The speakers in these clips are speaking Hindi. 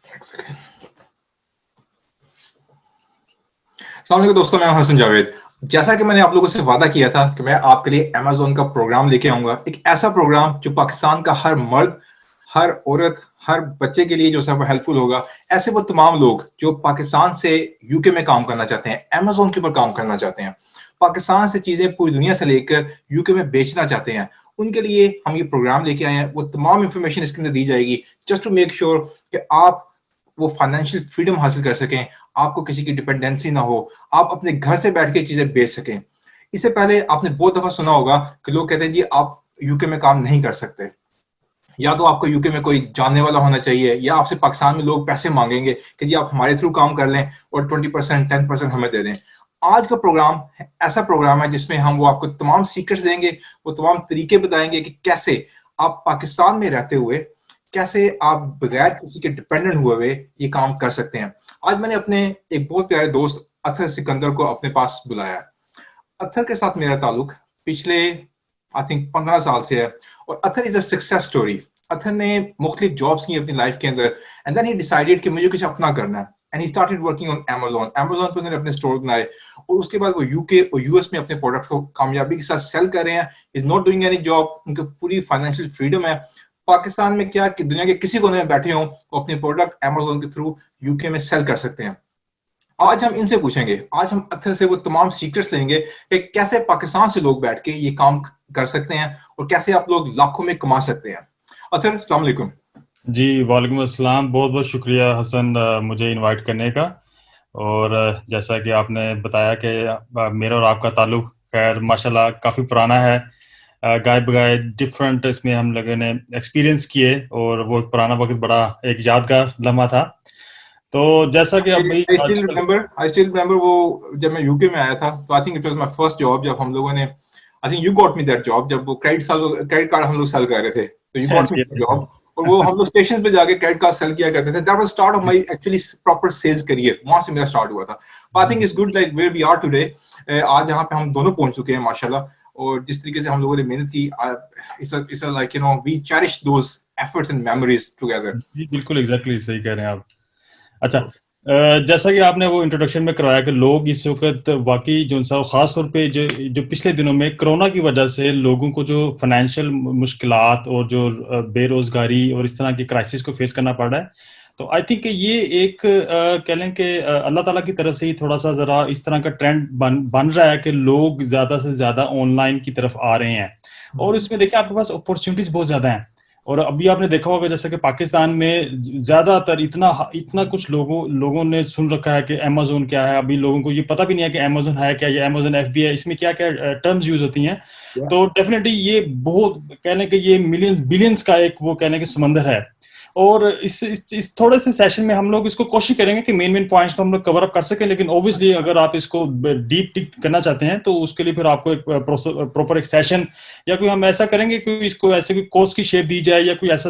एक सेकंड। अस्सलाम वालेकुम दोस्तों, मैं हूं हसन जावेद। जैसा कि मैंने आप लोगों से वादा किया था कि मैं आपके लिए अमेज़न का प्रोग्राम लेके आऊंगा, एक ऐसा प्रोग्राम जो पाकिस्तान का हर मर्द, हर औरत, हर बच्चे के लिए जो सब हेल्पफुल होगा। ऐसे वो तमाम लोग जो पाकिस्तान से यूके में काम करना चाहते हैं, अमेज़न के ऊपर काम करना चाहते हैं, पाकिस्तान से चीजें पूरी दुनिया से लेकर यूके में बेचना चाहते हैं, उनके लिए हम ये प्रोग्राम लेके आए हैं। वो तमाम इंफॉर्मेशन इसके अंदर दी जाएगी जस्ट टू मेक श्योर कि आप वो फाइनेंशियल फ्रीडम हासिल कर सकें, आपको किसी की डिपेंडेंसी ना हो, आप अपने घर से बैठ के चीजें बेच सकें। इससे पहले आपने बहुत दफा सुना होगा कि लोग कहते हैं जी आप यूके में काम नहीं कर सकते, या तो आपको यूके में कोई जानने वाला होना चाहिए, या आपसे पाकिस्तान में लोग पैसे मांगेंगे कि जी आप हमारे थ्रू काम कर लें और 20% 10% हमें दे दें। आज का प्रोग्राम ऐसा प्रोग्राम है जिसमें हम वो आपको तमाम सीक्रेट्स देंगे, वो तमाम तरीके बताएंगे कि कैसे आप पाकिस्तान में रहते हुए, कैसे आप बगैर किसी के डिपेंडेंट हुए ये काम कर सकते हैं। आज मैंने अपने एक बहुत प्यारे दोस्त अथर सिकंदर को अपने पास बुलाया। अथर के साथ मेरा ताल्लुक पिछले आई थिंक 15 साल से है, और Athar is a success story. Athar ने मुख्तलिफ जॉब्स की अपनी लाइफ के अंदर, एंड देन ही डिसाइडेड कि मुझे कुछ अपना करना है, and he started working on Amazon. Amazon पे उन्होंने अपने स्टोर बनाए, और उसके बाद वो यूके और यूएस में अपने प्रोडक्ट को कामयाबी के साथ सेल कर रहे हैं। Is not doing any job, उनकी पूरी फाइनेंशियल फ्रीडम है। पाकिस्तान में क्या कि दुनिया के किसी कोने में बैठे हों, वो अपने प्रोडक्ट अमेज़न के थ्रू यूके में सेल कर सकते हैं। आज हम इनसे पूछेंगे, आज हम अथर से वो तमाम सीक्रेट्स लेंगे कि कैसे पाकिस्तान से लोग बैठ के ये काम कर सकते हैं, और कैसे आप लोग लाखों में कमा सकते हैं। अथर, अस्सलाम वालेकुम। जी, वालेकुम अस्सलाम। बहुत बहुत शुक्रिया हसन, मुझे इनवाइट करने का। और जैसा कि आपने बताया कि मेरा और आपका ताल्लुक खैर माशाल्लाह काफ़ी पुराना है। गाए बगाए डिफरेंट इसमें हम लोगों ने एक्सपीरियंस किए, और वो एक पुराना वक्त बड़ा एक यादगार लम्हा था। तो जैसा कि अब भाई आजकल आई स्टिल रिमेंबर वो जब मैं यूके में आया था, तो I think it was my first job, जब हम लोगों ने, I think you got me that job, जब वो क्रेडिट कार्ड हम लोग सेल कर रहे थे, तो you got me that job. और वो हम लोग स्टेशन पे जाके क्रेडिट कार्ड सेल किया करते थे। That was start of my actually proper sales career, वहां से मेरा स्टार्ट हुआ था। I think it's good like where we are today. आज जहां पे हम दोनों पहुंच चुके हैं माशाल्लाह, और जिस तरीके से हम लोगों ने मेहनत की, it's like you know we cherish those efforts and memories together. जी, बिल्कुल एग्जैक्टली सही कह रहे हैं आप। अच्छा, जैसा कि आपने वो इंट्रोडक्शन में करवाया कि लोग इस वक्त वाकई जो सा खास तौर पे जो जो पिछले दिनों में कोरोना की वजह से लोगों को जो फाइनेंशियल मुश्किलात और जो बेरोजगारी और इस तरह की क्राइसिस को फेस करना पड़ रहा है, तो आई थिंक ये एक कह लें कि अल्लाह ताला की तरफ से ही थोड़ा सा ज़रा इस तरह का ट्रेंड बन रहा है कि लोग ज़्यादा से ज़्यादा ऑनलाइन की तरफ आ रहे हैं। और इसमें देखिए आपके पास अपॉर्चुनिटीज़ बहुत ज़्यादा हैं। और अभी आपने देखा होगा जैसे कि पाकिस्तान में ज्यादातर इतना इतना कुछ लोगों ने सुन रखा है कि अमेज़न क्या है। अभी लोगों को ये पता भी नहीं है कि अमेज़न है क्या, ये अमेज़न एफबी है, इसमें क्या क्या टर्म्स यूज होती हैं। तो डेफिनेटली ये बहुत कहने के ये मिलियंस बिलियंस का एक वो कहने के समंदर है। और इस थोड़े से सेशन में हम लोग इसको कोशिश करेंगे कि मेन मेन पॉइंट्स को हम लोग कवर अप कर सकें, लेकिन ऑब्वियसली अगर आप इसको डीप टिक करना चाहते हैं तो उसके लिए फिर आपको एक प्रॉपर एक सेशन, या कोई हम ऐसा करेंगे कि इसको ऐसे कोई कोर्स की शेप दी जाए, या कोई ऐसा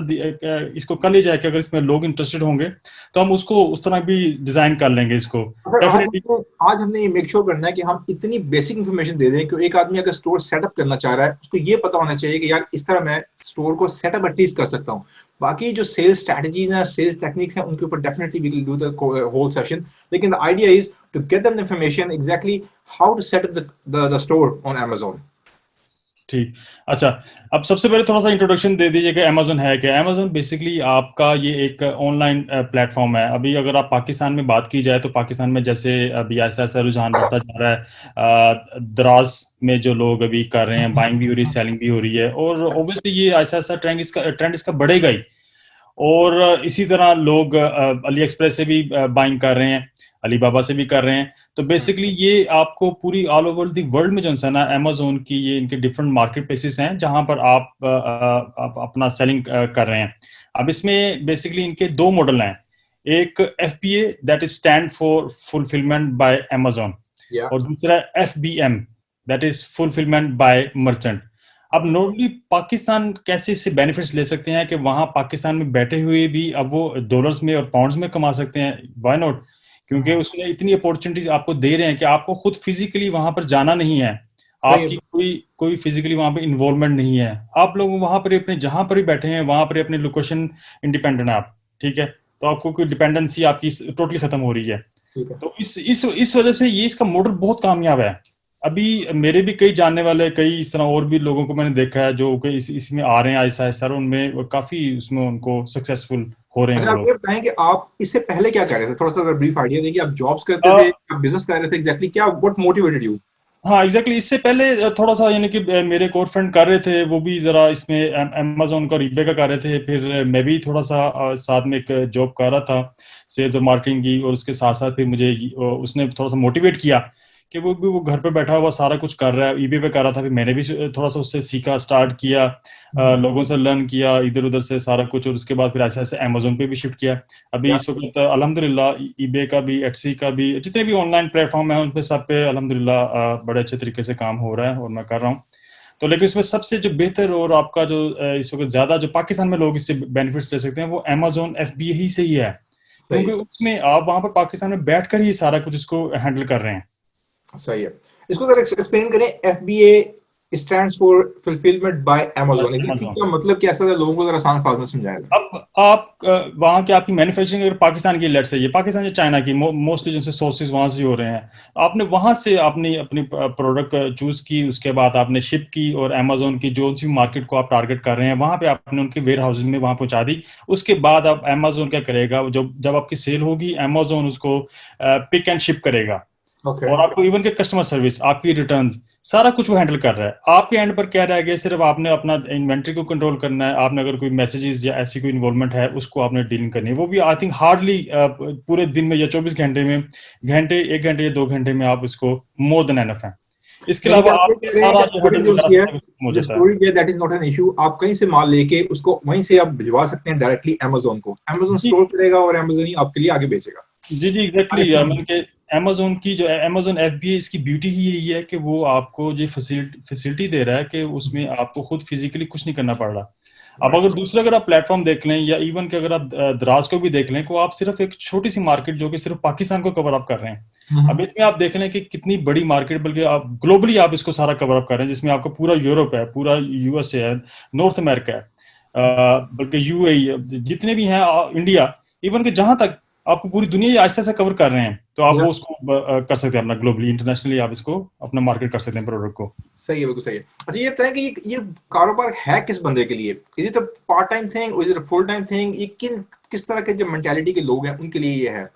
इसको कर लिया जाए कि अगर इसमें लोग इंटरेस्टेड होंगे तो हम उसको उस तरह भी डिजाइन कर लेंगे इसको अगर डेफिनेटली। आज हमने ये मेक श्योर करना है कि हम इतनी बेसिक इन्फॉर्मेशन दे दें कि एक आदमी अगर स्टोर सेटअप करना चाह रहा है, उसको ये पता होना चाहिए कि यार इस तरह मैं स्टोर को सेटअप एटलीस्ट कर सकता हूँ। बाकी जो सेल्स स्ट्रेटजीज हैं, सेल्स टेक्निक्स हैं, उनके ऊपर definitely we will do the whole session. लेकिन the idea is to get them information exactly how to set up the store on Amazon। ठीक। अच्छा, अब सबसे पहले थोड़ा सा इंट्रोडक्शन दे दीजिए कि अमेज़न है क्या। अमेज़न बेसिकली आपका ये एक ऑनलाइन प्लेटफॉर्म है। अभी अगर आप पाकिस्तान में बात की जाए तो पाकिस्तान में जैसे अभी ऐसा ऐसा रुझान बढ़ता जा रहा है, दराज में जो लोग अभी कर रहे हैं, बाइंग भी हो रही है, सेलिंग भी हो रही है, और ऑब्वियसली ये ऐसा ऐसा ट्रेंड इसका बढ़ेगा ही। और इसी तरह लोग अली एक्सप्रेस से भी बाइंग कर रहे हैं, अलीबाबा से भी कर रहे हैं। तो बेसिकली ये आपको पूरी ऑल ओवर द वर्ल्ड में जो है ना, अमेज़न की ये इनके डिफरेंट मार्केट प्लेसेस हैं जहां पर आप अपना सेलिंग कर रहे हैं। अब इसमें बेसिकली इनके दो मॉडल हैं। एक FBA, that is stand for fulfilment bye Amazon, या और दूसरा FBM, that is fulfilment bye merchant. अब नॉर्मली पाकिस्तान कैसे इससे बेनिफिट्स ले सकते हैं कि वहां पाकिस्तान में बैठे हुए भी अब वो डॉलर्स में और पाउंड्स में कमा सकते हैं। Why not? क्योंकि उसमें इतनी अपॉर्चुनिटीज आपको दे रहे हैं कि आपको खुद फिजिकली वहां पर जाना नहीं है, सही आपकी कोई कोई फिजिकली वहां पर इन्वॉल्वमेंट नहीं है। आप लोग वहां पर अपने जहां पर भी बैठे हैं वहां पर अपनी लोकेशन इंडिपेंडेंट है आप, ठीक है। तो आपको कोई डिपेंडेंसी आपकी टोटली खत्म हो रही है। ठीक है। तो इस वजह से ये इसका मॉडल बहुत कामयाब है। अभी मेरे भी कई जानने वाले, कई इस तरह और भी लोगों को मैंने देखा है जो कि इसमें आ रहे हैं ऐसा ऐसा, और उनमें काफी उसमें उनको सक्सेसफुल हो रहे हैं अच्छा, वो आप लोग। ये बताएं कि आप इससे पहले क्या कर रहे थे, थोड़ा सा ब्रीफ आइडिया दें कि आप जॉब्स करते थे, आप बिजनेस कर रहे थे, एग्जैक्टली क्या, व्हाट मोटिवेटेड यू? हाँ एग्जैक्टली, इससे पहले थोड़ा सा यानी कि मेरे एक और फ्रेंड कर रहे थे, वो भी जरा इसमें अमेजोन का और ईबे का कर रहे थे, फिर मैं भी थोड़ा सा साथ में एक जॉब कर रहा था सेल्स और मार्केटिंग की, और उसके साथ साथ फिर मुझे उसने थोड़ा सा मोटिवेट किया कि वो भी वो घर पे बैठा हुआ सारा कुछ कर रहा है, ईबे पे कर रहा था, फिर मैंने भी थोड़ा सा उससे सीखा, स्टार्ट किया, लोगों से लर्न किया इधर उधर से सारा कुछ, और उसके बाद फिर ऐसे ऐसे अमेजोन पे भी शिफ्ट किया। अभी या इस वक्त अल्हम्दुलिल्लाह ईबे का भी, एटसी का भी, जितने भी ऑनलाइन प्लेटफॉर्म है उन पे सब पे अल्हम्दुलिल्लाह बड़े अच्छे तरीके से काम हो रहा है और मैं कर रहा हूँ। तो लेकिन इसमें सबसे जो बेहतर और आपका जो इस वक्त ज्यादा जो पाकिस्तान में लोग इससे बेनिफिट्स ले सकते हैं वो अमेजोन एफबीए ही से ही है, सही क्योंकि है, उसमें आप वहां पर पाकिस्तान में बैठकर ही सारा कुछ इसको हैंडल कर रहे हैं। सही है। इसको जरा एक्सप्लेन करें, FBA stands for fulfilment bye Amazon, exactly Amazon, क्या मतलब, क्या ऐसा लोगों को जरा आसान भाषा में समझाएगा? अब आप वहाँ की आपकी मैन्युफैक्चरिंग अगर पाकिस्तान की, लेट से ये पाकिस्तान या चाइना की मोस्टली जिनसे सोर्सेज वहाँ से ही हो रहे हैं, आपने वहाँ से अपनी अपनी प्रोडक्ट चूज की, उसके बाद आपने शिप की, और अमेजोन की जो सी मार्केट को आप टारगेट कर रहे हैं वहाँ पे आपने उनके वेयर हाउसेज में वहाँ पहुँचा दी। उसके बाद आप अमेजोन क्या करेगा, जब जब आपकी सेल होगी अमेजोन उसको पिक एंड शिप करेगा, ओके। और आपको इवन के कस्टमर सर्विस, आपकी रिटर्न, सारा कुछ वो हैंडल कर रहा है। आपके एंड पर क्या रह गया, सिर्फ आपने अपना इन्वेंट्री को कंट्रोल करना है, आपने अगर कोई मैसेजेस या ऐसी कोई इन्वॉल्वमेंट है उसको आपने डीलिंग करनी है, वो भी आई थिंक हार्डली पूरे दिन में या 24 घंटे में, घंटे 1 घंटे या 2 घंटे में आप इसको मोर देन एनफ है। इसके यानी कि अलावा आप ये आपके कह रहे हैं सारा कि जो गुड हडल्स न्यूज़ वगैरह ये है, सारा कुछ हो जो जाता है। स्टोरेज है that is not an issue, आप कहीं से माल लेके उसको वहीं से आप भिजवा सकते हैं डायरेक्टली अमेजोन को, अमेजोन जी स्टोर करेगा और अमेजोन ही आपके लिए आगे बेचेगा। जी जी एग्जैक्टली, मतलब कि अमेजोन की जो अमेजोन एफबीए, इसकी ब्यूटी ही यही है कि वो आपको जो फैसिलिटी दे रहा है कि उसमें आपको खुद फिजिकली कुछ नहीं करना पड़ रहा। अब राइट। अगर दूसरे अगर आप प्लेटफॉर्म देख लें, या इवन कि अगर आप दराज को भी देख लें, तो आप सिर्फ एक छोटी सी मार्केट जो कि सिर्फ पाकिस्तान को कवर अप कर रहे हैं। अब इसमें आप देख लें कि कितनी बड़ी मार्केट, बल्कि आप ग्लोबली आप इसको सारा कवर अप कर रहे हैं, जिसमें आपका पूरा यूरोप है, पूरा यूएसए है, नॉर्थ अमेरिका है, बल्कि यूएई है, जितने भी हैं, इंडिया, इवन कि जहां तक आपको पूरी दुनिया ये आहिस्ता से कवर कर रहे हैं, तो आप या वो उसको कर सकते हैं अपना ग्लोबली, इंटरनेशनली आप इसको अपना मार्केट कर सकते हैं प्रोडक्ट को। सही है, बिल्कुल सही है। अच्छा, ये बताएं कि ये कारोबार है किस बंदे के लिए? Is it a part time thing, is it a full time thing? ये किस तरह के जो मेंटालिटी के लोग हैं उनके लिए ये है?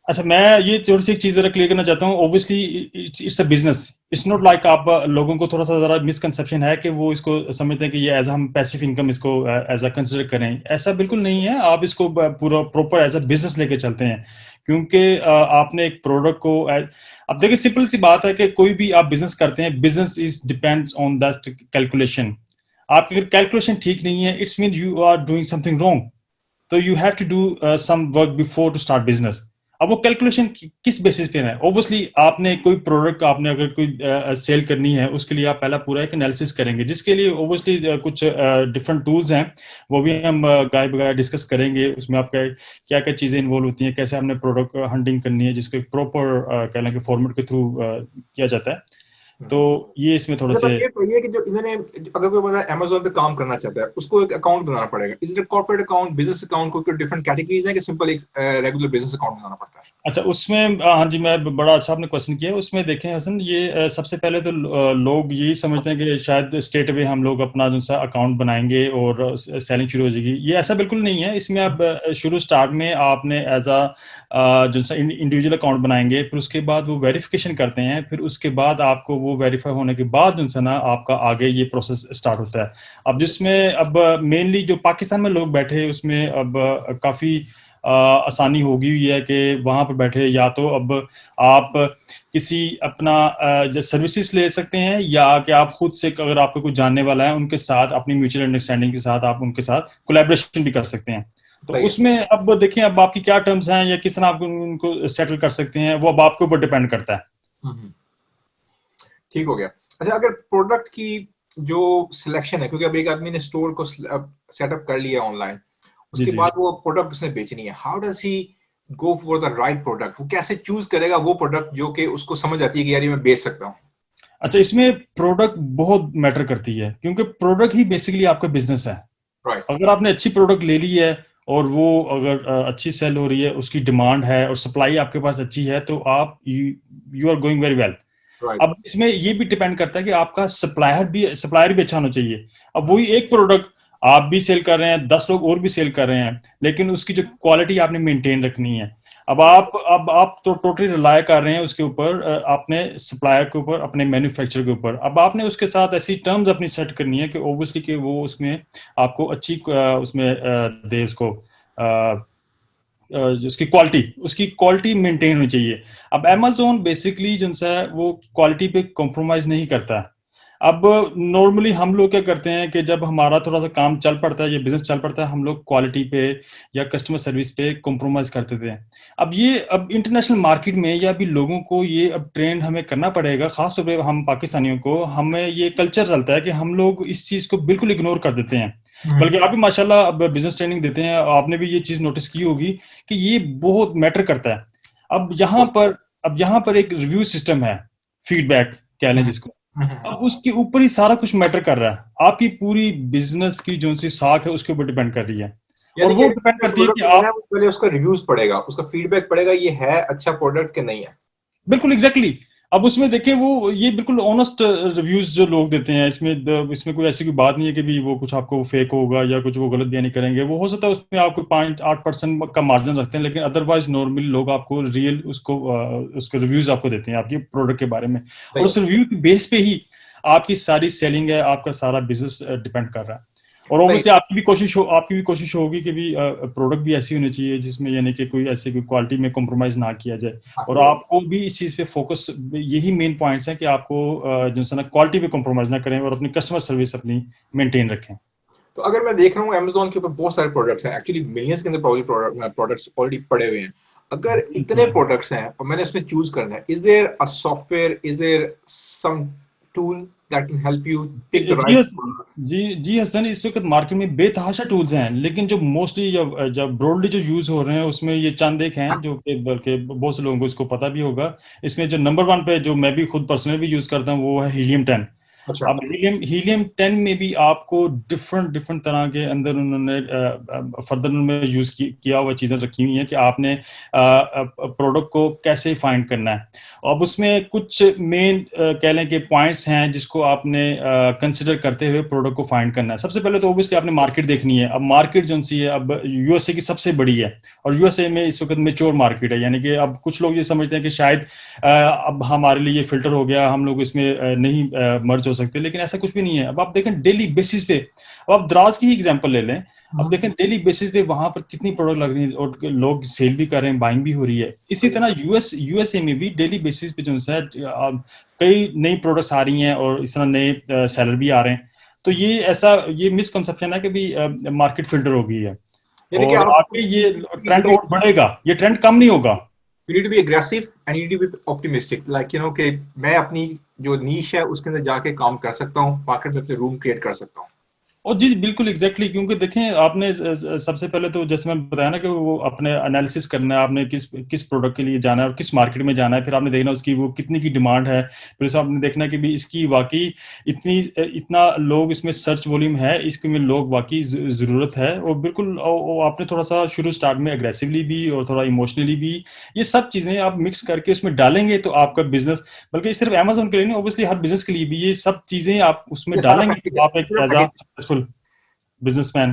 अच्छा, मैं ये थोड़ी सी एक चीज जरा क्लियर करना चाहता हूँ। Obviously it's a business, it's not like, आप लोगों को थोड़ा सा जरा मिसकंसेप्शन है कि वो इसको समझते हैं कि ये एज हम पैसिव इनकम इसको एज अ कंसिडर करें। ऐसा बिल्कुल नहीं है, आप इसको पूरा प्रॉपर एज अ बिजनेस लेके चलते हैं, क्योंकि आपने एक प्रोडक्ट को अब देखिए, सिंपल सी बात है कि कोई भी आप बिजनेस करते हैं, business is depends on that calculation. आपकी अगर कैलकुलेशन ठीक नहीं है, it's mean you are doing something wrong. तो you have to do some work before to start business. अब वो कैलकुलेशन किस बेसिस पे है? ऑब्वियसली आपने कोई प्रोडक्ट, आपने अगर कोई सेल करनी है, उसके लिए आप पहला पूरा एक एनालिसिस करेंगे, जिसके लिए ऑब्वियसली कुछ डिफरेंट टूल्स हैं, वो भी हम गाय बगाए डिस्कस करेंगे। उसमें आपका क्या क्या चीज़ें इन्वॉल्व होती हैं, कैसे हमने प्रोडक्ट हंटिंग करनी है, जिसको एक प्रॉपर कह लें कि फॉर्मेट के थ्रू किया जाता है। तो ये इसमें थोड़े अच्छा, से। बस ये बताइए कि जो इन्होंने, अगर कोई बंदा अमेजोन पे काम करना चाहता है, उसको एक अकाउंट बनाना पड़ेगा? Is it corporate account, business account, कोई डिफरेंट कैटेगरीज है कि सिंपल एक रेगुलर बिजनेस अकाउंट बनाना पड़ता है? अच्छा, उसमें हाँ जी, मैं बड़ा अच्छा आपने क्वेश्चन किया। उसमें देखें हसन, ये सबसे पहले तो लोग यही समझते हैं कि शायद स्टेट वे हम लोग अपना जो सा अकाउंट बनाएंगे और सेलिंग शुरू हो जाएगी। ये ऐसा बिल्कुल नहीं है। इसमें आप शुरू स्टार्ट में आपने एज अ जो सा इंडिविजुअल अकाउंट बनाएंगे, फिर उसके बाद वो वेरिफिकेशन करते हैं, फिर उसके बाद आपको वो वेरीफाई होने के बाद जो सा ना आपका आगे ये प्रोसेस स्टार्ट होता है। अब जिसमें अब मेनली जो पाकिस्तान में लोग बैठे हैं, उसमें अब काफ़ी आसानी होगी हुई है कि वहां पर बैठे, या तो अब आप किसी अपना जो सर्विसेज ले सकते हैं, या कि आप खुद से, अगर आपको कुछ जानने वाला है, उनके साथ अपनी म्यूचुअल अंडरस्टैंडिंग के साथ आप उनके साथ कोलैबोरेशन भी कर सकते हैं। तो सही है। उसमें अब देखें, अब आपकी क्या टर्म्स हैं या किस तरह आप उनको सेटल कर सकते हैं, वो अब आपके ऊपर डिपेंड करता है। हम्म, ठीक हो गया। अच्छा, अगर प्रोडक्ट की जो सिलेक्शन है, क्योंकि अब एक आदमी ने स्टोर को सेटअप कर लिया ऑनलाइन, जी उसके जी। बाद वो प्रोडक्ट उसने बेचनी है, how does he go for the right product? वो कैसे चूज करेगा वो प्रोडक्ट जो कि उसको समझ आती है कि यार ये मैं बेच सकता हूँ? अच्छा, इसमें प्रोडक्ट बहुत मैटर करती है, क्योंकि प्रोडक्ट ही बेसिकली आपका बिजनेस है। राइट। अगर आपने अच्छी प्रोडक्ट ले ली है और वो अगर अच्छी सेल हो रही है, उसकी डिमांड है और सप्लाई आपके पास अच्छी है, तो आप you are going very well. Right. अब इसमें ये भी डिपेंड करता है कि आपका सप्लायर भी अच्छा होना चाहिए। अब वही एक प्रोडक्ट आप भी सेल कर रहे हैं, 10 लोग और भी सेल कर रहे हैं, लेकिन उसकी जो क्वालिटी आपने मेंटेन रखनी है। अब आप तो टोटली रिलाय कर रहे हैं उसके ऊपर, अपने सप्लायर के ऊपर, अपने मैन्युफैक्चरर के ऊपर। अब आपने उसके साथ ऐसी टर्म्स अपनी सेट करनी है कि ऑब्वियसली कि वो उसमें आपको अच्छी उसमें दे उसको उसकी क्वालिटी मेंटेन होनी चाहिए। अब Amazon बेसिकली जो है वो क्वालिटी पे कॉम्प्रोमाइज नहीं करता है। अब नॉर्मली हम लोग क्या करते हैं कि जब हमारा थोड़ा सा काम चल पड़ता है, ये बिजनेस चल पड़ता है, हम लोग क्वालिटी पे या कस्टमर सर्विस पे कॉम्प्रोमाइज कर देते हैं। अब इंटरनेशनल मार्केट में या अभी लोगों को ये अब ट्रेंड हमें करना पड़ेगा, खासतौर पे हम पाकिस्तानियों को। हमें ये कल्चर चलता है कि हम लोग इस चीज को बिल्कुल इग्नोर कर देते हैं। बल्कि आप भी माशाल्लाह अब बिजनेस ट्रेनिंग देते हैं, आपने भी ये चीज नोटिस की होगी कि ये बहुत मैटर करता है। अब यहाँ पर अब यहाँ पर एक रिव्यू सिस्टम है, फीडबैक कह लें जिसको। अब उसके ऊपर ही सारा कुछ मैटर कर रहा है। आपकी पूरी बिजनेस की जो सी साख है उसके ऊपर डिपेंड कर रही है, और यानी कि वो डिपेंड करती है कि प्रोडक्ट लेना है, आप पहले उसका रिव्यूज पड़ेगा, उसका फीडबैक पड़ेगा, ये है अच्छा प्रोडक्ट कि नहीं है। बिल्कुल एग्जैक्टली। अब उसमें देखिए वो ये बिल्कुल ऑनेस्ट रिव्यूज जो लोग देते हैं, इसमें कोई ऐसी कोई बात नहीं है कि भी वो कुछ आपको फेक होगा या कुछ वो गलत बयानी करेंगे। वो हो सकता है उसमें आपको 5-8% का मार्जिन रखते हैं, लेकिन अदरवाइज नॉर्मली लोग आपको रियल उसको रिव्यूज आपको देते हैं आपकी प्रोडक्ट के बारे में, और सही उस रिव्यू की बेस पे ही आपकी सारी सेलिंग है, आपका सारा बिजनेस डिपेंड कर रहा है। और सही। ऑब्वियसली आपकी भी कोशिश होगी कि भी प्रोडक्ट भी ऐसी होनी चाहिए जिसमें यानी कि कोई ऐसी कोई क्वालिटी में कॉम्प्रोमाइज ना किया जाए। और आपको भी इस चीज पे फोकस, यही मेन पॉइंट्स हैं कि आपको जो है ना क्वालिटी पे कॉम्प्रोमाइज ना करें और अपनी कस्टमर सर्विस अपनी मेंटेन रखें। तो अगर मैं देख रहा हूँ Amazon के ऊपर बहुत सारे प्रोडक्ट्स हैं, एक्चुअली मिलियंस के अंदर प्रोडक्ट्स ऑलरेडी पड़े हुए हैं। अगर इतने प्रोडक्ट्स हैं और मैंने इसमें चूज करना है, is there a software, is there some tool that can help you pick the जी राइट। जी हसन, इस वक्त मार्केट में बेतहाशा टूल्स हैं, लेकिन जो मोस्टली जब ब्रॉडली जो यूज हो रहे हैं उसमें ये चंद एक हैं जो कि बल्कि बहुत से लोगों को इसको पता भी होगा। इसमें जो नंबर 1 पे जो मैं भी खुद पर्सनली भी यूज करता हूँ वो है हीलियम 10। अच्छा। अब हीलियम 10 में भी आपको डिफरेंट डिफरेंट तरह के अंदर उन्होंने फर्दर उनमें किया हुआ चीज़ें रखी हुई हैं कि आपने प्रोडक्ट को कैसे फाइंड करना है। अब उसमें कुछ मेन कह लें कि पॉइंट्स हैं जिसको आपने कंसिडर करते हुए प्रोडक्ट को फाइंड करना है। सबसे पहले तो ऑब्वियसली आपने मार्केट देखनी है। अब मार्केट जो सी है अब यूएसए की सबसे बड़ी है, और यूएसए में इस वक्त मेच्योर मार्केट है, यानी कि अब कुछ लोग ये समझते हैं कि शायद अब हमारे लिए फिल्टर हो गया, हम लोग इसमें नहीं मर्ज हो सकते, लेकिन ऐसा कुछ भी नहीं है। अब आप देखें डेली बेसिस पे, अब आप द्राज की ही एग्जांपल ले लें। अब देखें डेली बेसिस पे वहां पर कितनी प्रोडक्ट लग रही है और लोग सेल भी कर रहे हैं, बाइंग भी हो रही है। इसी तरह यूएसए में भी डेली बेसिस पे जो है कई नई प्रोडक्ट्स आ रही हैं और इस तरह नए सेलर भी आ रहे हैं। तो ये मिसकंसेप्शन है कि भी मार्केट फिल्टर हो गई है, यानी कि और आप आगे ये ट्रेंड और बढ़ेगा, ये ट्रेंड कम नहीं होगा। you need to be aggressive and you need to be optimistic, like you know कि मैं अपनी जो नीश है उसके अंदर जाके काम कर सकता हूँ, मार्केट में अपने रूम क्रिएट कर सकता हूँ। और जी बिल्कुल एग्जैक्टली, क्योंकि देखें आपने सबसे पहले तो जैसे मैं बताया ना कि वो अपने एनालिसिस करना है, आपने किस किस प्रोडक्ट के लिए जाना है और किस मार्केट में जाना है, फिर आपने देखना उसकी वो कितनी की डिमांड है, फिर उसमें आपने देखना कि भी इसकी वाकई इतना लोग इसमें सर्च वॉल्यूम है, इसके में लोग वाकई ज़रूरत है। और बिल्कुल आपने थोड़ा सा शुरू स्टार्ट में एग्रेसिवली भी और थोड़ा इमोशनली भी ये सब चीज़ें आप मिक्स करके उसमें डालेंगे तो आपका बिजनेस, बल्कि सिर्फ अमेजोन के लिए नहीं, ऑब्वियसली हर बिजनेस के लिए भी ये सब चीज़ें आप उसमें ये सारा डालेंगे पैकेज तो है, आप एक पूरा एज पैकेज। सक्सेसफुल बिजनेसमैन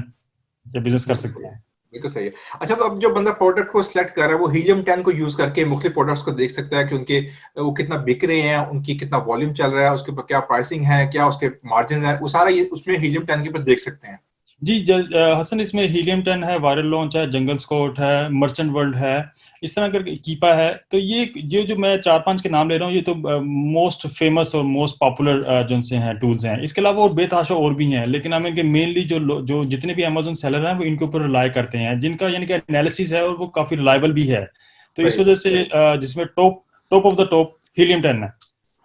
या बिजनेस कर बिल्कुल सही सकते है, हैं। बिल्कुल सही है। अच्छा, तो अब जो बंदा प्रोडक्ट को सिलेक्ट कर रहा है वो हीलियम 10 को यूज करके मुख्तलिफ प्रोडक्ट्स को देख सकता है कि उनके वो कितना बिक रहे हैं, उनकी कितना वॉल्यूम चल रहा है, उसके ऊपर क्या प्राइसिंग है, क्या उसके मार्जिन है, वो सारा ये उसमें हीलियम 10 के ऊपर देख सकते हैं। जी हसन, इसमें हीलियम 10 है, वायरल लॉन्च है, जंगल स्कॉट है, मर्चेंट वर्ल्ड है, इस तरह करके कीपा है। तो ये जो मैं 4-5 के नाम ले रहा हूँ, ये तो मोस्ट फेमस और मोस्ट पॉपुलर जो से हैं टूल्स हैं। इसके अलावा और बेतहाशा और भी हैं, लेकिन हमें इनके मेनली जो जितने भी अमेजोन सेलर हैं वो इनके ऊपर रिलाय करते हैं, जिनका यानी कि एनालिसिस है और वो काफी रिलायबल भी है। तो इस सही। वजह से जिसमें top top of the top helium 10 है।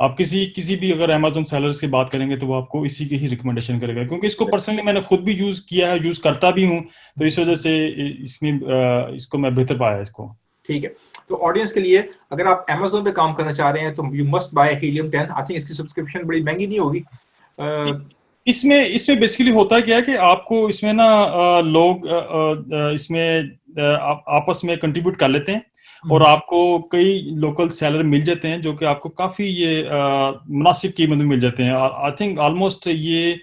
आप किसी भी अगर अमेजोन सेलर्स की बात करेंगे तो वो आपको इसी की ही रिकमेंडेशन करेगा, क्योंकि इसको पर्सनली मैंने खुद भी यूज किया है, यूज करता भी हूँ। तो इस वजह से इसमें इसको मैं बेहतर पाया इसको। ठीक है। तो ऑडियंस के लिए अगर आप Amazon पे काम करना चाह रहे हैं तो you must buy helium 10। I think इसकी सब्सक्रिप्शन बड़ी महंगी नहीं होगी। इसमें बेसिकली होता क्या है कि आपको इसमें ना लोग इसमें आपस में कंट्रीब्यूट कर लेते हैं और आपको कई लोकल सेलर मिल जाते हैं जो कि आपको काफी ये मुनासिब कीमत में मिल जाते हैं। आई थिंक ऑलमोस्ट ये